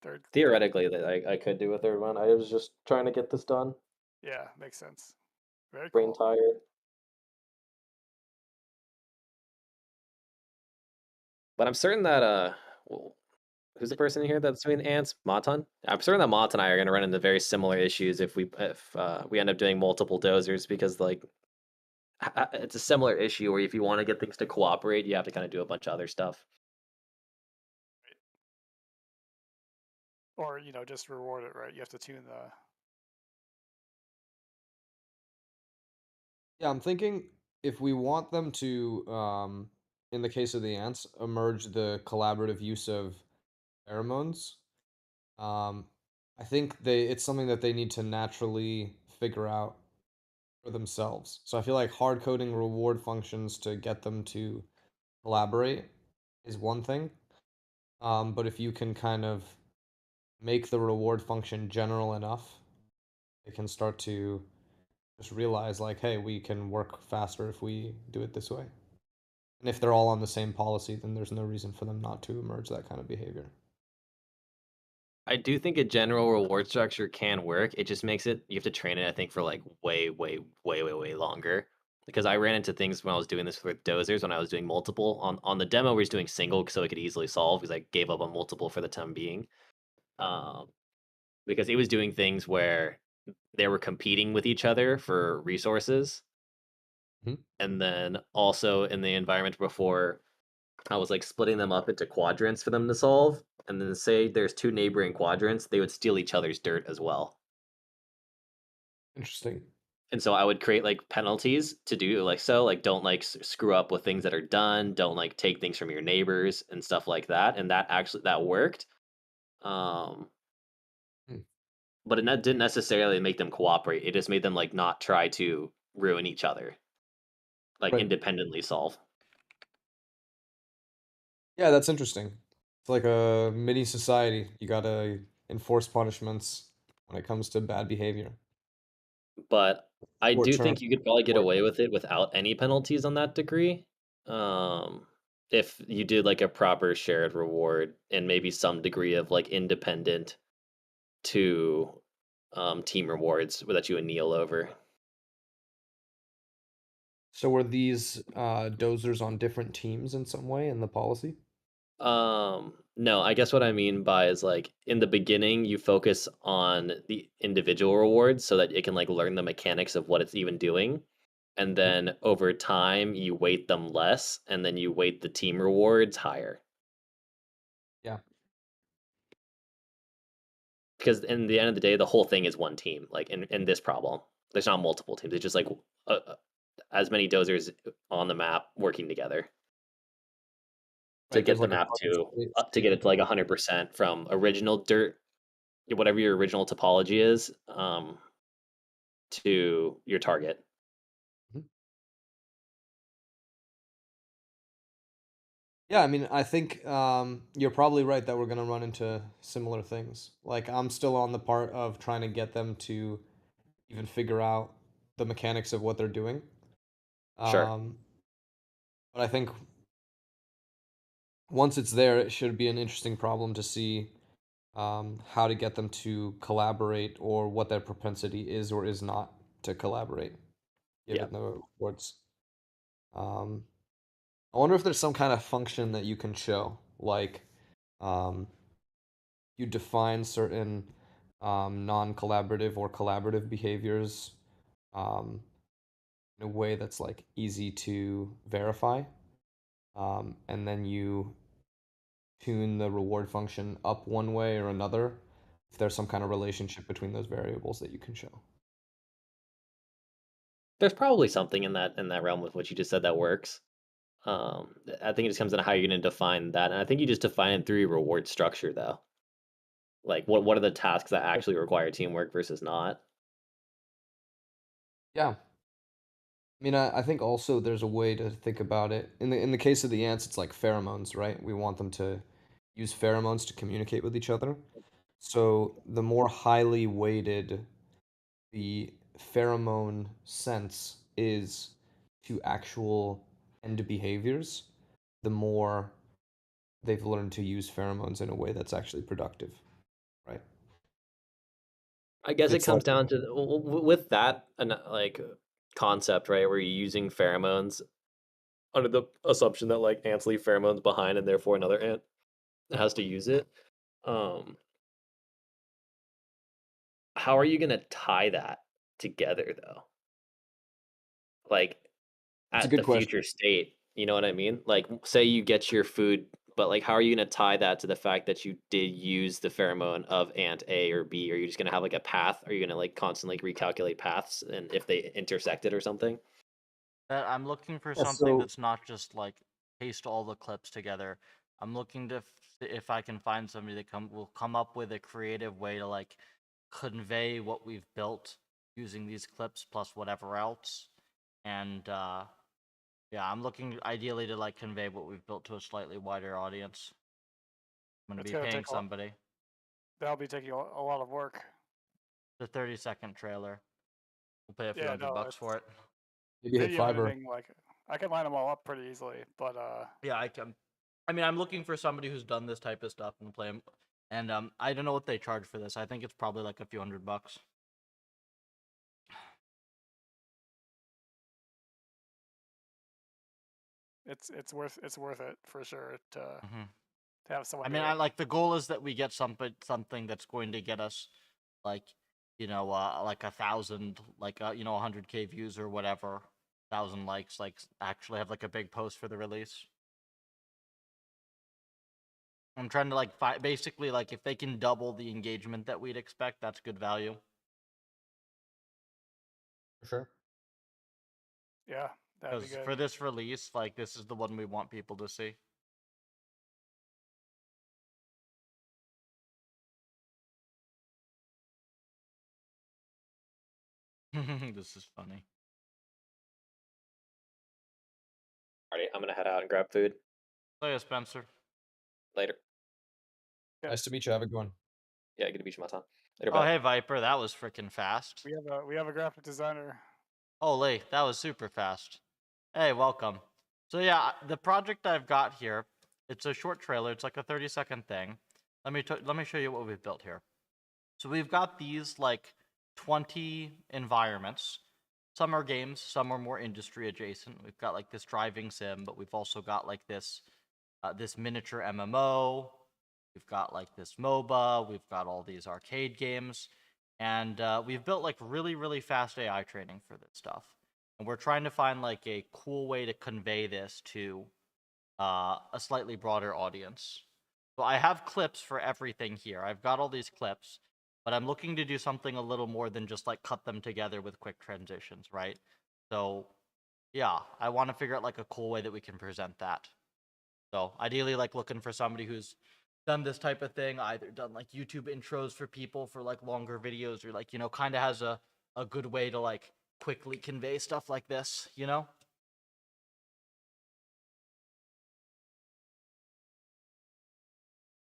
Third. Theoretically, that I could do a third one. I was just trying to get this done. Yeah, makes sense. Very Brain cool. tired. But I'm certain that well, who's the person here that's doing ants? Matan? I'm certain that Matan and I are gonna run into very similar issues if we end up doing multiple dozers, because like it's a similar issue where if you want to get things to cooperate, you have to kind of do a bunch of other stuff. Or just reward it, right? You have to tune the. Yeah, I'm thinking if we want them to, in the case of the ants, emerge the collaborative use of pheromones, um, I think it's something that they need to naturally figure out for themselves. So I feel like hard coding reward functions to get them to collaborate is one thing. But if you can kind of make the reward function general enough, they can start to just realize like, hey, we can work faster if we do it this way. And if they're all on the same policy, then there's no reason for them not to emerge that kind of behavior. I do think a general reward structure can work. It just makes it, you have to train it, I think, for like way longer. Because I ran into things when I was doing this with dozers, when I was doing multiple. On the demo, we was doing single so it could easily solve, because I gave up on multiple for the time being. Because it was doing things where they were competing with each other for resources. Mhm. And then also in the environment before, I was like splitting them up into quadrants for them to solve. And then say there's two neighboring quadrants, they would steal each other's dirt as well. Interesting. And so I would create like penalties to do like so, like don't like screw up with things that are done, don't like take things from your neighbors and stuff like that. And that worked. Um, Hmm. but it didn't necessarily make them cooperate. It just made them like not try to ruin each other, like Right. independently solve. Yeah, that's interesting. It's like a mini society. You gotta enforce punishments when it comes to bad behavior. But I Short do term. think you could probably get away with it without any penalties on that degree. Um, if you did like a proper shared reward and maybe some degree of like independent to team rewards that you anneal over. So were these dozers on different teams in some way in the policy? No, I guess what I mean by is like in the beginning you focus on the individual rewards so that it can like learn the mechanics of what it's even doing. And then over time you weight them less and then you weight the team rewards higher. Yeah. Because in the end of the day, the whole thing is one team. Like in this problem, there's not multiple teams. It's just like as many dozers on the map working together to Right, get there's the like a map fucking to get it to like 100% from original dirt, whatever your original topology is, to your target. Mhm. Yeah, I mean, I think you're probably right that we're gonna run into similar things. Like, I'm still on the part of trying to get them to even figure out the mechanics of what they're doing. Sure. But I think once it's there, it should be an interesting problem to see how to get them to collaborate or what their propensity is or is not to collaborate, Yeah. given the rewards. I wonder if there's some kind of function that you can show, like um, you define certain non-collaborative or collaborative behaviors um, in a way that's like easy to verify, and then you tune the reward function up one way or another if there's some kind of relationship between those variables that you can show. There's probably something in that realm with what you just said that works. I think it just comes down to how you're going to define that, and I think you just define it through your reward structure, though. Like, what are the tasks that actually require teamwork versus not? Yeah. I mean, I think also there's a way to think about it. In the case of the ants, it's like pheromones, right? We want them to use pheromones to communicate with each other. So the more highly weighted the pheromone sense is to actual end behaviors, the more they've learned to use pheromones in a way that's actually productive, right? I If guess it it's like, comes down to with that and like concept, right, where you're using pheromones under the assumption that like ants leave pheromones behind and therefore another ant has to use it. Um, how are you gonna tie that together though? Like it's a at good the question. future state, you know what I mean? Like say you get your food, but like how are you gonna tie that to the fact that you did use the pheromone of ant A or B? Are you just gonna have like a path? Are you gonna like constantly recalculate paths and if they intersected or something? That I'm looking for Yeah, something so that's not just like paste all the clips together. I'm looking to if I can find somebody that will come up with a creative way to like convey what we've built using these clips plus whatever else. And yeah, I'm looking ideally to like convey what we've built to a slightly wider audience. I'm gonna It's be gonna paying take a lot. somebody. That'll be taking a lot of work. The 30-second trailer. We'll pay a few Yeah, hundred no, bucks it's for it. maybe hit video Fiverr. editing. Like, I can line them all up pretty easily, but Yeah, I can. I mean, I'm looking for somebody who's done this type of stuff and play 'em. And I don't know what they charge for this. I think it's probably like a few $100. it's worth it for sure Hmm. to have someone I do mean, it. the goal is that we get something that's going to get us, like, like 1,000, like 100K views or whatever, 1,000 likes, like actually have like a big post for the release. I'm trying to like basically like if they can double the engagement that we'd expect, that's good value. For sure. Yeah, that'd be Because good. for this release, like this is the one we want people to see. This is funny. Alrighty, I'm gonna head out and grab food. So yeah, Spencer. Later. Yeah. Nice to meet you. Have a good one. Yeah, good to meet you, Matan. Later, Oh bye. hey Viper, that was freaking fast. We have a graphic designer. Holy, that was super fast. Hey, welcome. So yeah, the project I've got here, it's a short trailer. It's like a 30-second thing. Let me show you what we've built here. So we've got these like 20 environments. some are games, some are more industry adjacent. We've got like this driving sim, but we've also got like this this miniature MMO. We've got like this MOBA. We've got all these arcade games, and we've built like really fast AI training for this stuff. And we're trying to find like a cool way to convey this to a slightly broader audience. So I have clips for everything here. I've got all these clips, but I'm looking to do something a little more than just like cut them together with quick transitions, right? So yeah, I want to figure out like a cool way that we can present that. So ideally like looking for somebody who's done this type of thing, either done like YouTube intros for people for like longer videos, or like, you know, kind of has a good way to like quickly convey stuff like this, you know?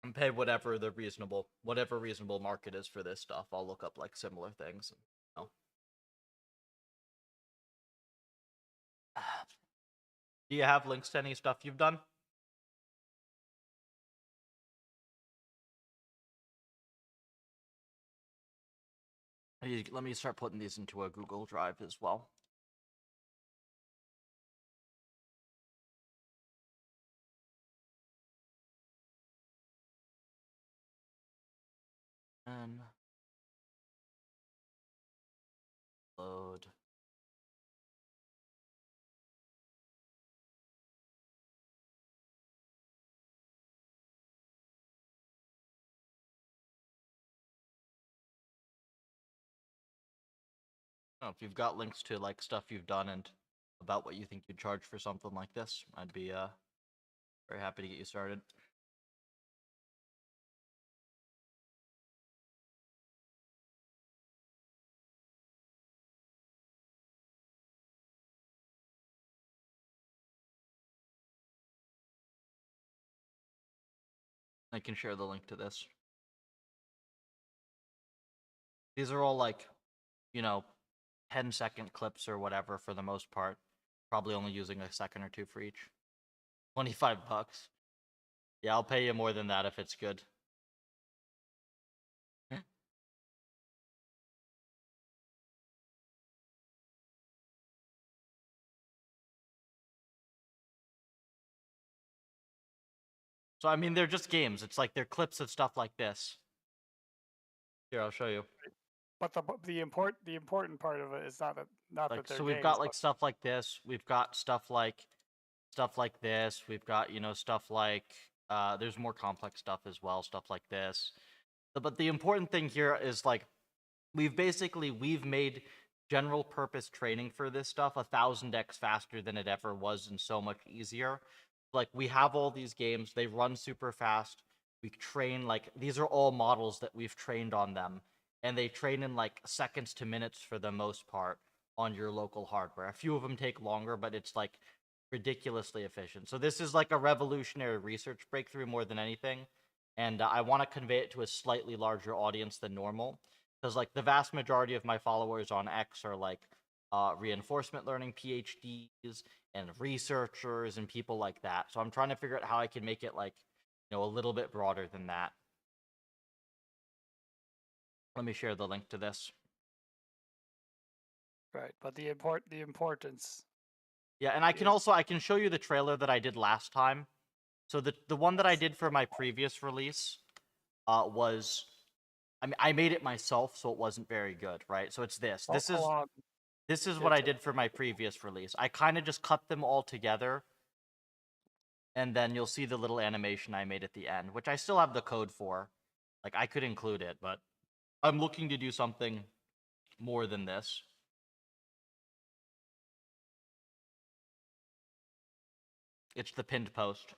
And pay whatever reasonable market is for this stuff. I'll look up like similar things. You know. Do you have links to any stuff you've done? Let me start putting these into a Google Drive as well. And load. Oh, if you've got links to like stuff you've done and about what you think you'd charge for something like this, I'd be very happy to get you started. I can share the link to this. These are all like, you know, 10-second clips or whatever for the most part. Probably only using a second or two for each. 25 bucks. Yeah, I'll pay you more than that if it's good. So I mean, they're just games. It's like they're clips of stuff like this. Here, I'll show you. But the important part of it is not Like, that they're so we've games, got like but stuff like this. We've got stuff like this. We've got, you know, stuff like there's more complex stuff as well, stuff like this. But the important thing here is like we've made general purpose training for this stuff 1000x faster than it ever was and so much easier. Like we have all these games, they run super fast. We train like these are all models that we've trained on them, and they train in like seconds to minutes for the most part on your local hardware. A few of them take longer, but it's like ridiculously efficient. So this is like a revolutionary research breakthrough more than anything, and I want to convey it to a slightly larger audience than normal, because like the vast majority of my followers on X are like reinforcement learning PhDs and researchers and people like that. So I'm trying to figure out how I can make it like, you know, a little bit broader than that. Let me share the link to this. right. But the importance. Yeah, and I can show you the trailer that I did last time. So the one that I did for my previous release was, I mean, I made it myself, so it wasn't very good, right? So it's this. This is what I did for my previous release. I kind of just cut them all together, and then you'll see the little animation I made at the end, which I still have the code for. Like, I could include it, but I'm looking to do something more than this. It's the pinned post.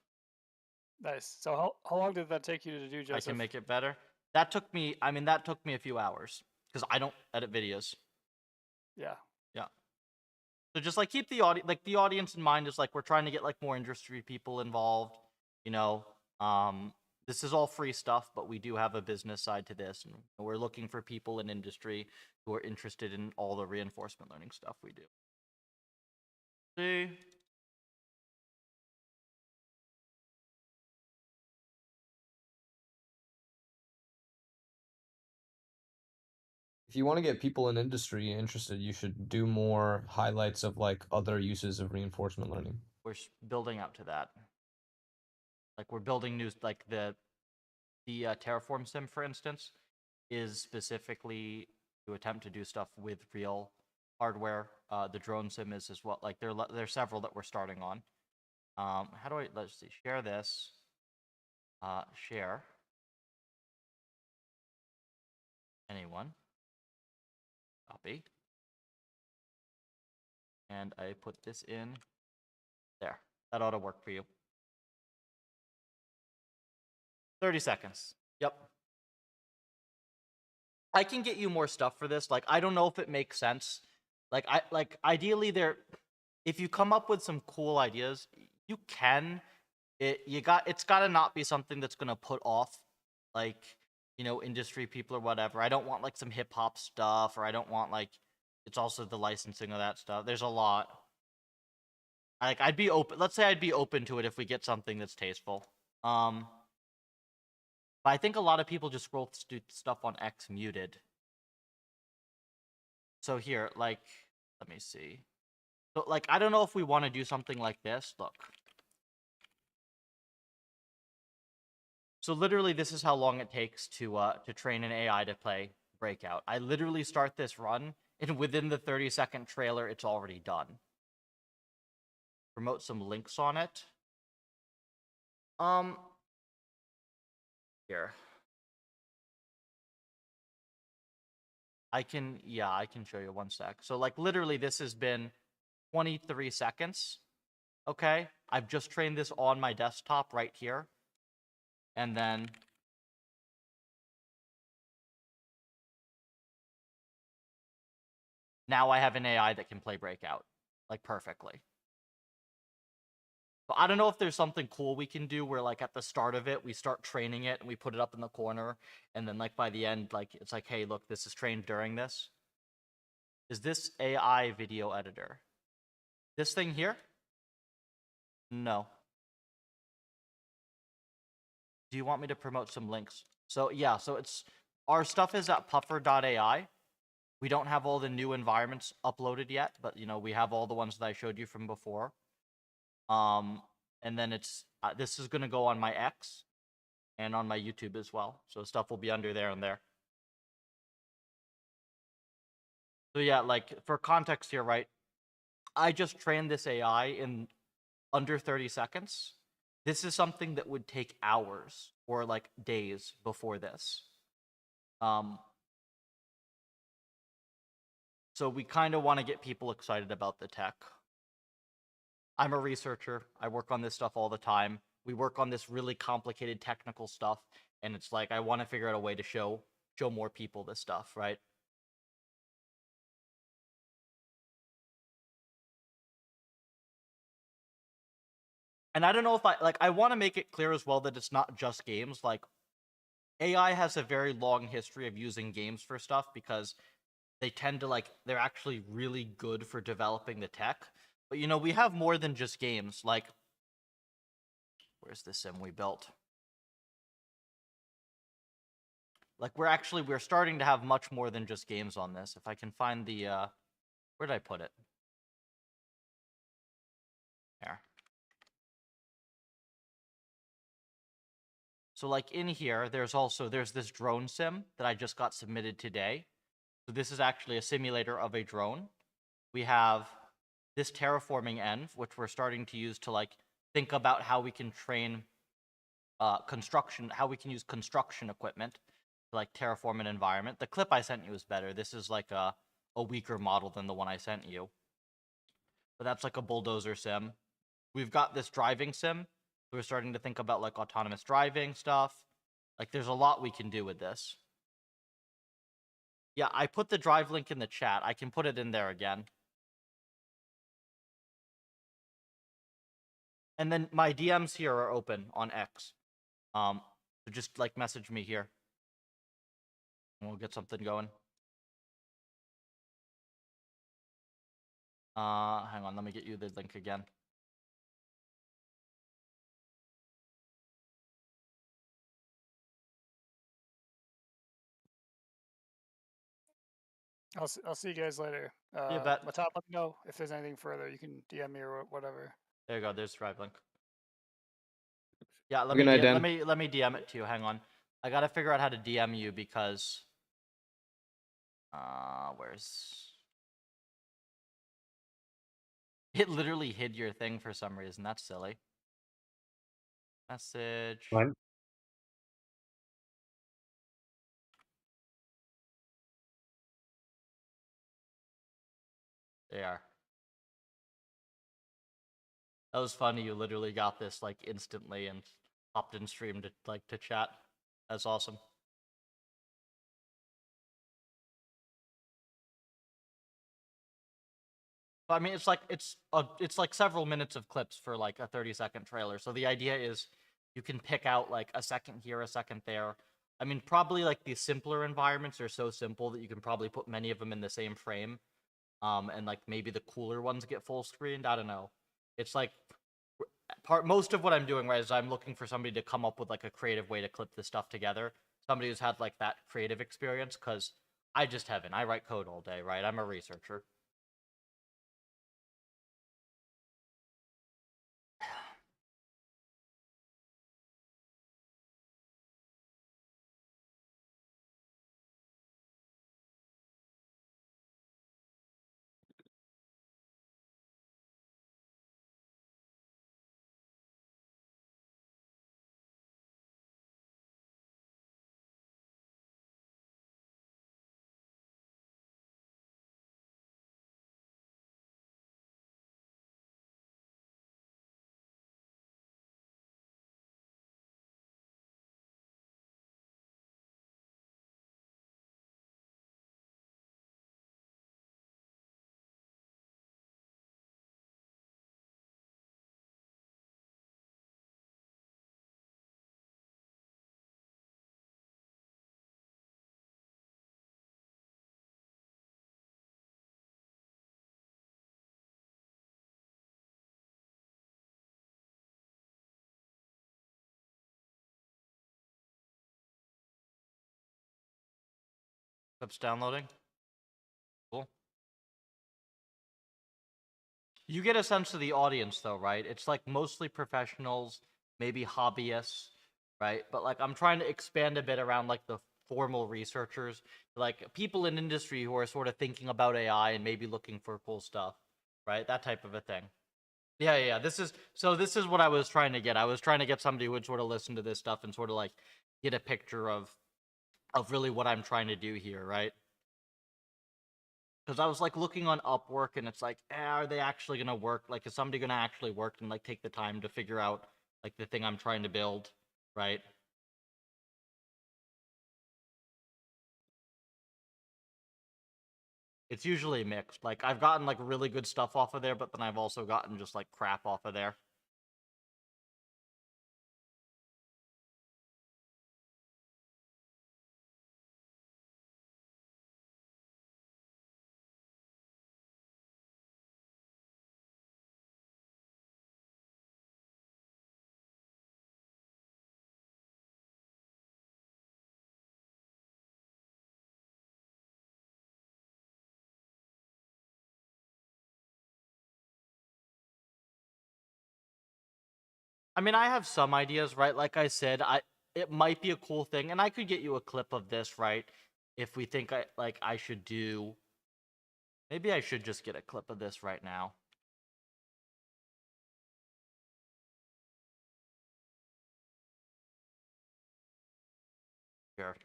Nice. So how long did that take you to do, Joseph? I can make it better. That took me a few hours, because I don't edit videos. Yeah. Yeah. So just like keep the audience in mind. Is like we're trying to get like more industry people involved. You know, this is all free stuff, but we do have a business side to this, and we're looking for people in industry who are interested in all the reinforcement learning stuff we do. See. you want to get people in industry interested, you should do more highlights of like other uses of reinforcement learning. We're building up to that. Like we're building new, like the Terraform sim, for instance, is specifically to attempt to do stuff with real hardware. The drone sim is as well. Like there's several that we're starting on. How do I, let's see, share this. Share. Anyone. Copy. And I put this in there. That ought to work for you. 30 seconds. Yep. I can get you more stuff for this. Like, I don't know if it makes sense. Like, ideally if you come up with some cool ideas, you can. It's gotta not be something that's gonna put off, like, you know, industry people or whatever. I don't want like some hip hop stuff, or I don't want like, it's also the licensing of that stuff. There's a lot. Like, I'd be open. Let's say I'd be open to it if we get something that's tasteful. But I think a lot of people just scroll stuff on X muted. So here, like, let me see. So, like, I don't know if we want to do something like this. Look. So literally, this is how long it takes to train an AI to play Breakout. I literally start this run, and within the 30-second trailer, it's already done. Promote some links on it. Here. I can show you one sec. So like literally this has been 23 seconds. Okay? I've just trained this on my desktop right here. And then now I have an AI that can play Breakout like perfectly. But I don't know if there's something cool we can do where like at the start of it we start training it and we put it up in the corner, and then like by the end, like it's like, hey, look, this is trained during this. Is this AI video editor? This thing here? No. Do you want me to promote some links? So yeah, so it's our stuff is at puffer.ai. We don't have all the new environments uploaded yet, but you know, we have all the ones that I showed you from before. And then it's this is gonna go on my X and on my YouTube as well. So stuff will be under there and there. So yeah, like for context here, right? I just trained this AI in under 30 seconds. This is something that would take hours or like days before this. So we kind of want to get people excited about the tech. I'm a researcher. I work on this stuff all the time. We work on this really complicated technical stuff, and it's like I want to figure out a way to show more people this stuff, right? And I don't know if I want to make it clear as well that it's not just games. Like, AI has a very long history of using games for stuff because they tend to they're actually really good for developing the tech. But you know, we have more than just games. Like, where's the sim we built? Like, we're starting to have much more than just games on this. If I can find the where did I put it? There. So like in here, there's this drone sim that I just got submitted today. So this is actually a simulator of a drone. We have this terraforming env, which we're starting to use to like think about how we can train construction, how we can use construction equipment to like terraform an environment. The clip I sent you is better. This is like a weaker model than the one I sent you. But that's like a bulldozer sim. We've got this driving sim. So we're starting to think about like autonomous driving stuff. Like there's a lot we can do with this. Yeah, I put the drive link in the chat. I can put it in there again. And then my DMs here are open on X. So just like message me here. And we'll get something going. Hang on, let me get you the link again. I'll see you guys later. You bet. Matop, let me know if there's anything further. You can DM me or whatever. There you go. There's Thrive Link. Yeah, Good night, Dan. let me DM it to you. Hang on. I gotta figure out how to DM you because where's it literally hid your thing for some reason. That's silly. Message. Fine. They are. That was funny. You literally got this like instantly and hopped in stream to chat. That's awesome. But I mean, it's like several minutes of clips for like a 30-second trailer. So the idea is you can pick out like a second here, a second there. I mean, probably like the simpler environments are so simple that you can probably put many of them in the same frame. And like maybe the cooler ones get full screened. I don't know. It's like most of what I'm doing, right, is I'm looking for somebody to come up with like a creative way to clip this stuff together. Somebody who's had like that creative experience, because I just haven't. I write code all day, right? I'm a researcher. Clips downloading. Cool. You get a sense of the audience, though, right? It's like mostly professionals, maybe hobbyists, right? But like I'm trying to expand a bit around like the formal researchers, like people in industry who are sort of thinking about AI and maybe looking for cool stuff, right? That type of a thing. Yeah. This is what I was trying to get. I was trying to get somebody who would sort of listen to this stuff and sort of like get a picture of really what I'm trying to do here, right? Because I was like looking on Upwork and it's like, are they actually gonna work? Like, is somebody gonna actually work and like take the time to figure out like the thing I'm trying to build, right? It's usually mixed. Like I've gotten like really good stuff off of there, but then I've also gotten just like crap off of there. I mean, I have some ideas, right? Like I said, it might be a cool thing, and I could get you a clip of this, right? If we think I should do. Maybe I should just get a clip of this right now. Here.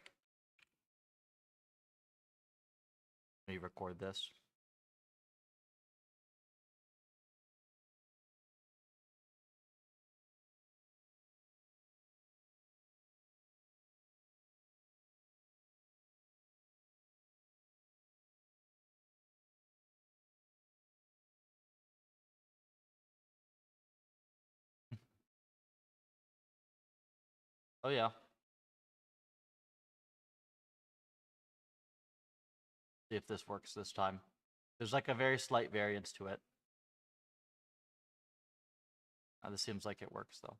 Let me record this. Oh yeah. See if this works this time. There's like a very slight variance to it. This seems like it works though.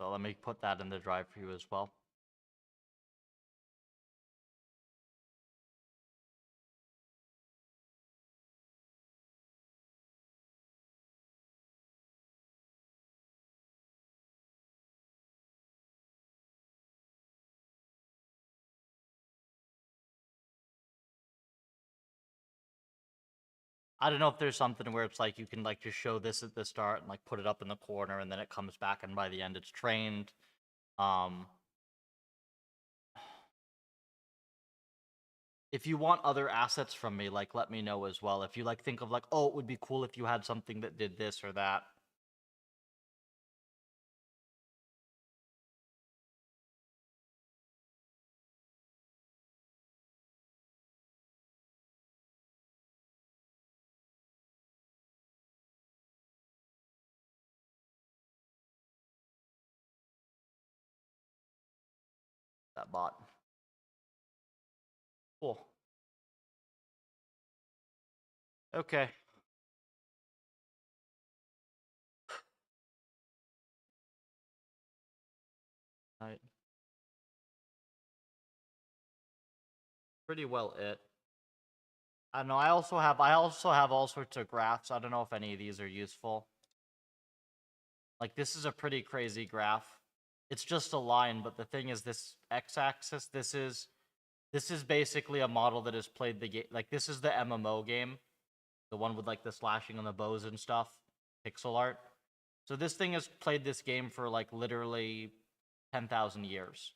So let me put that in the drive for you as well. I don't know if there's something where it's like you can like just show this at the start and like put it up in the corner and then it comes back and by the end it's trained. If you want other assets from me, like let me know as well. If you like think of like, oh, it would be cool if you had something that did this or that. That bot. Cool. Okay. Right. Pretty well it. I don't know. I also have all sorts of graphs. I don't know if any of these are useful. Like this is a pretty crazy graph. It's just a line, but the thing is this x-axis, this is basically a model that has played the game. Like this is the MMO game. The one with like the slashing on the bows and stuff, pixel art. So this thing has played this game for like literally 10,000 years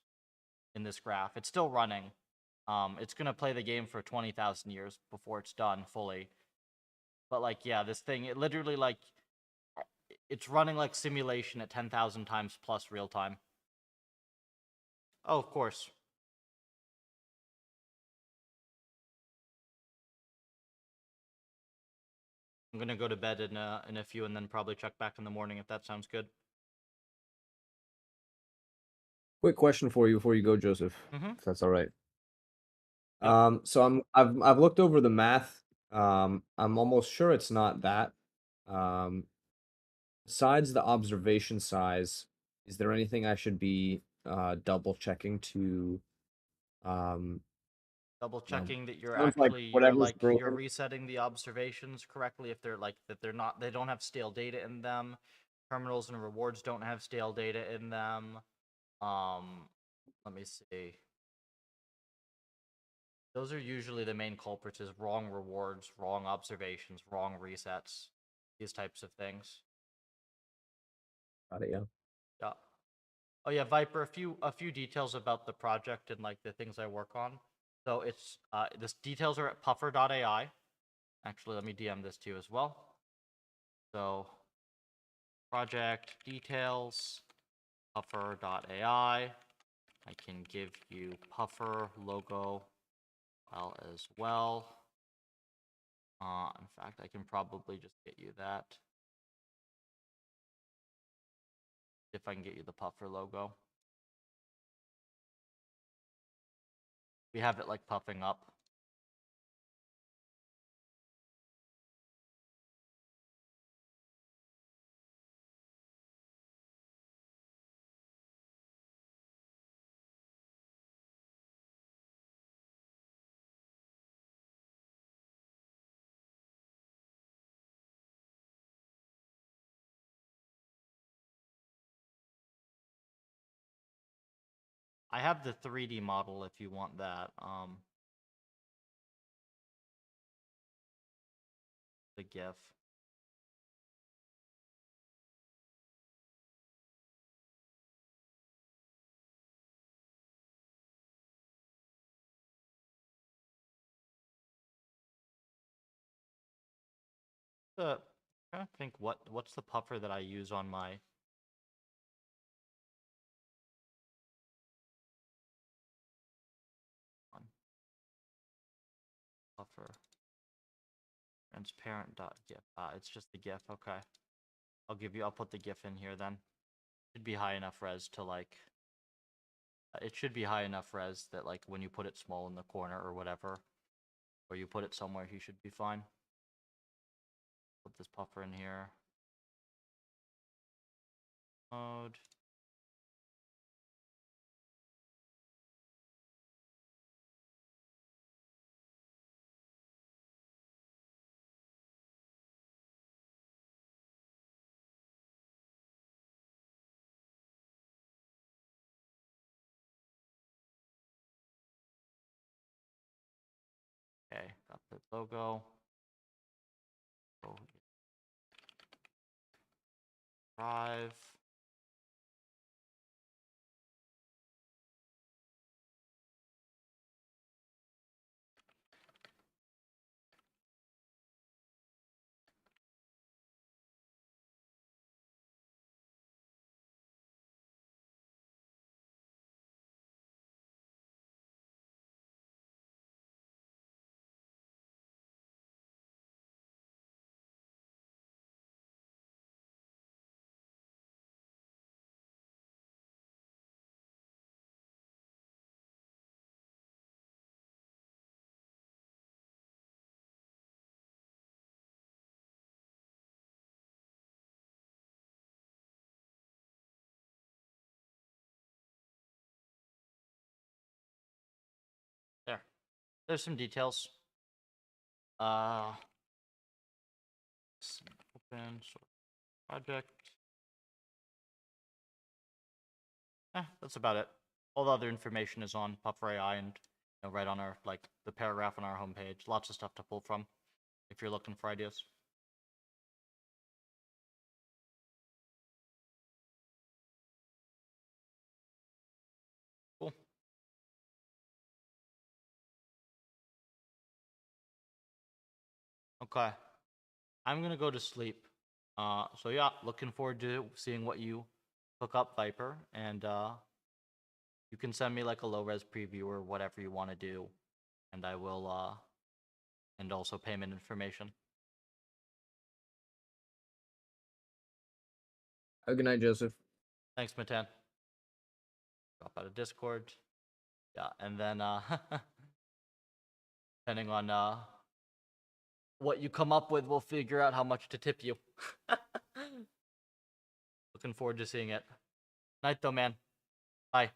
in this graph. It's still running. It's gonna play the game for 20,000 years before it's done fully. But like, yeah, this thing, it literally like, it's running like simulation at 10,000 times plus real time. Oh, of course. I'm gonna go to bed in a few and then probably check back in the morning if that sounds good. Quick question for you before you go, Joseph, Mhm. if that's all right. Yep. So I've looked over the math. I'm almost sure it's not that. Besides the observation size, is there anything I should be double checking to Double checking that you're sounds like actually whatever's you're broken. resetting the observations correctly, if they're like that they don't have stale data in them. Terminals and rewards don't have stale data in them. Let me see. Those are usually the main culprits: is wrong rewards, wrong observations, wrong resets, these types of things. Got it, yeah. Yeah. Oh yeah, Viper. A few details about the project and like the things I work on. So it's this details are at puffer.ai. Actually, let me DM this to you as well. So project details, puffer.ai. I can give you Puffer logo file as well. In fact, I can probably just get you that. If I can get you the Puffer logo. We have it like puffing up. I have the 3D model if you want that. The GIF. I'm trying to think what's the puffer that I use on my puffer transparent.gif. It's just the GIF. Okay, I'll put the GIF in here then. Should be high enough res to like. It should be high enough res that like when you put it small in the corner or whatever, or you put it somewhere, he should be fine. Put this puffer in here. Mode. logo. Drive. There's some details. Open source project. That's about it. All the other information is on PufferAI and right on our the paragraph on our homepage. Lots of stuff to pull from if you're looking for ideas. Cool. Okay. I'm gonna go to sleep. So yeah, looking forward to seeing what you hook up, Viper, and you can send me like a low-res preview or whatever you want to do, and I will and also payment information. Good night, Joseph. Thanks, Matan. Drop out of Discord. Yeah, and then depending on what you come up with, we'll figure out how much to tip you. Looking forward to seeing it. Night though, man. Bye.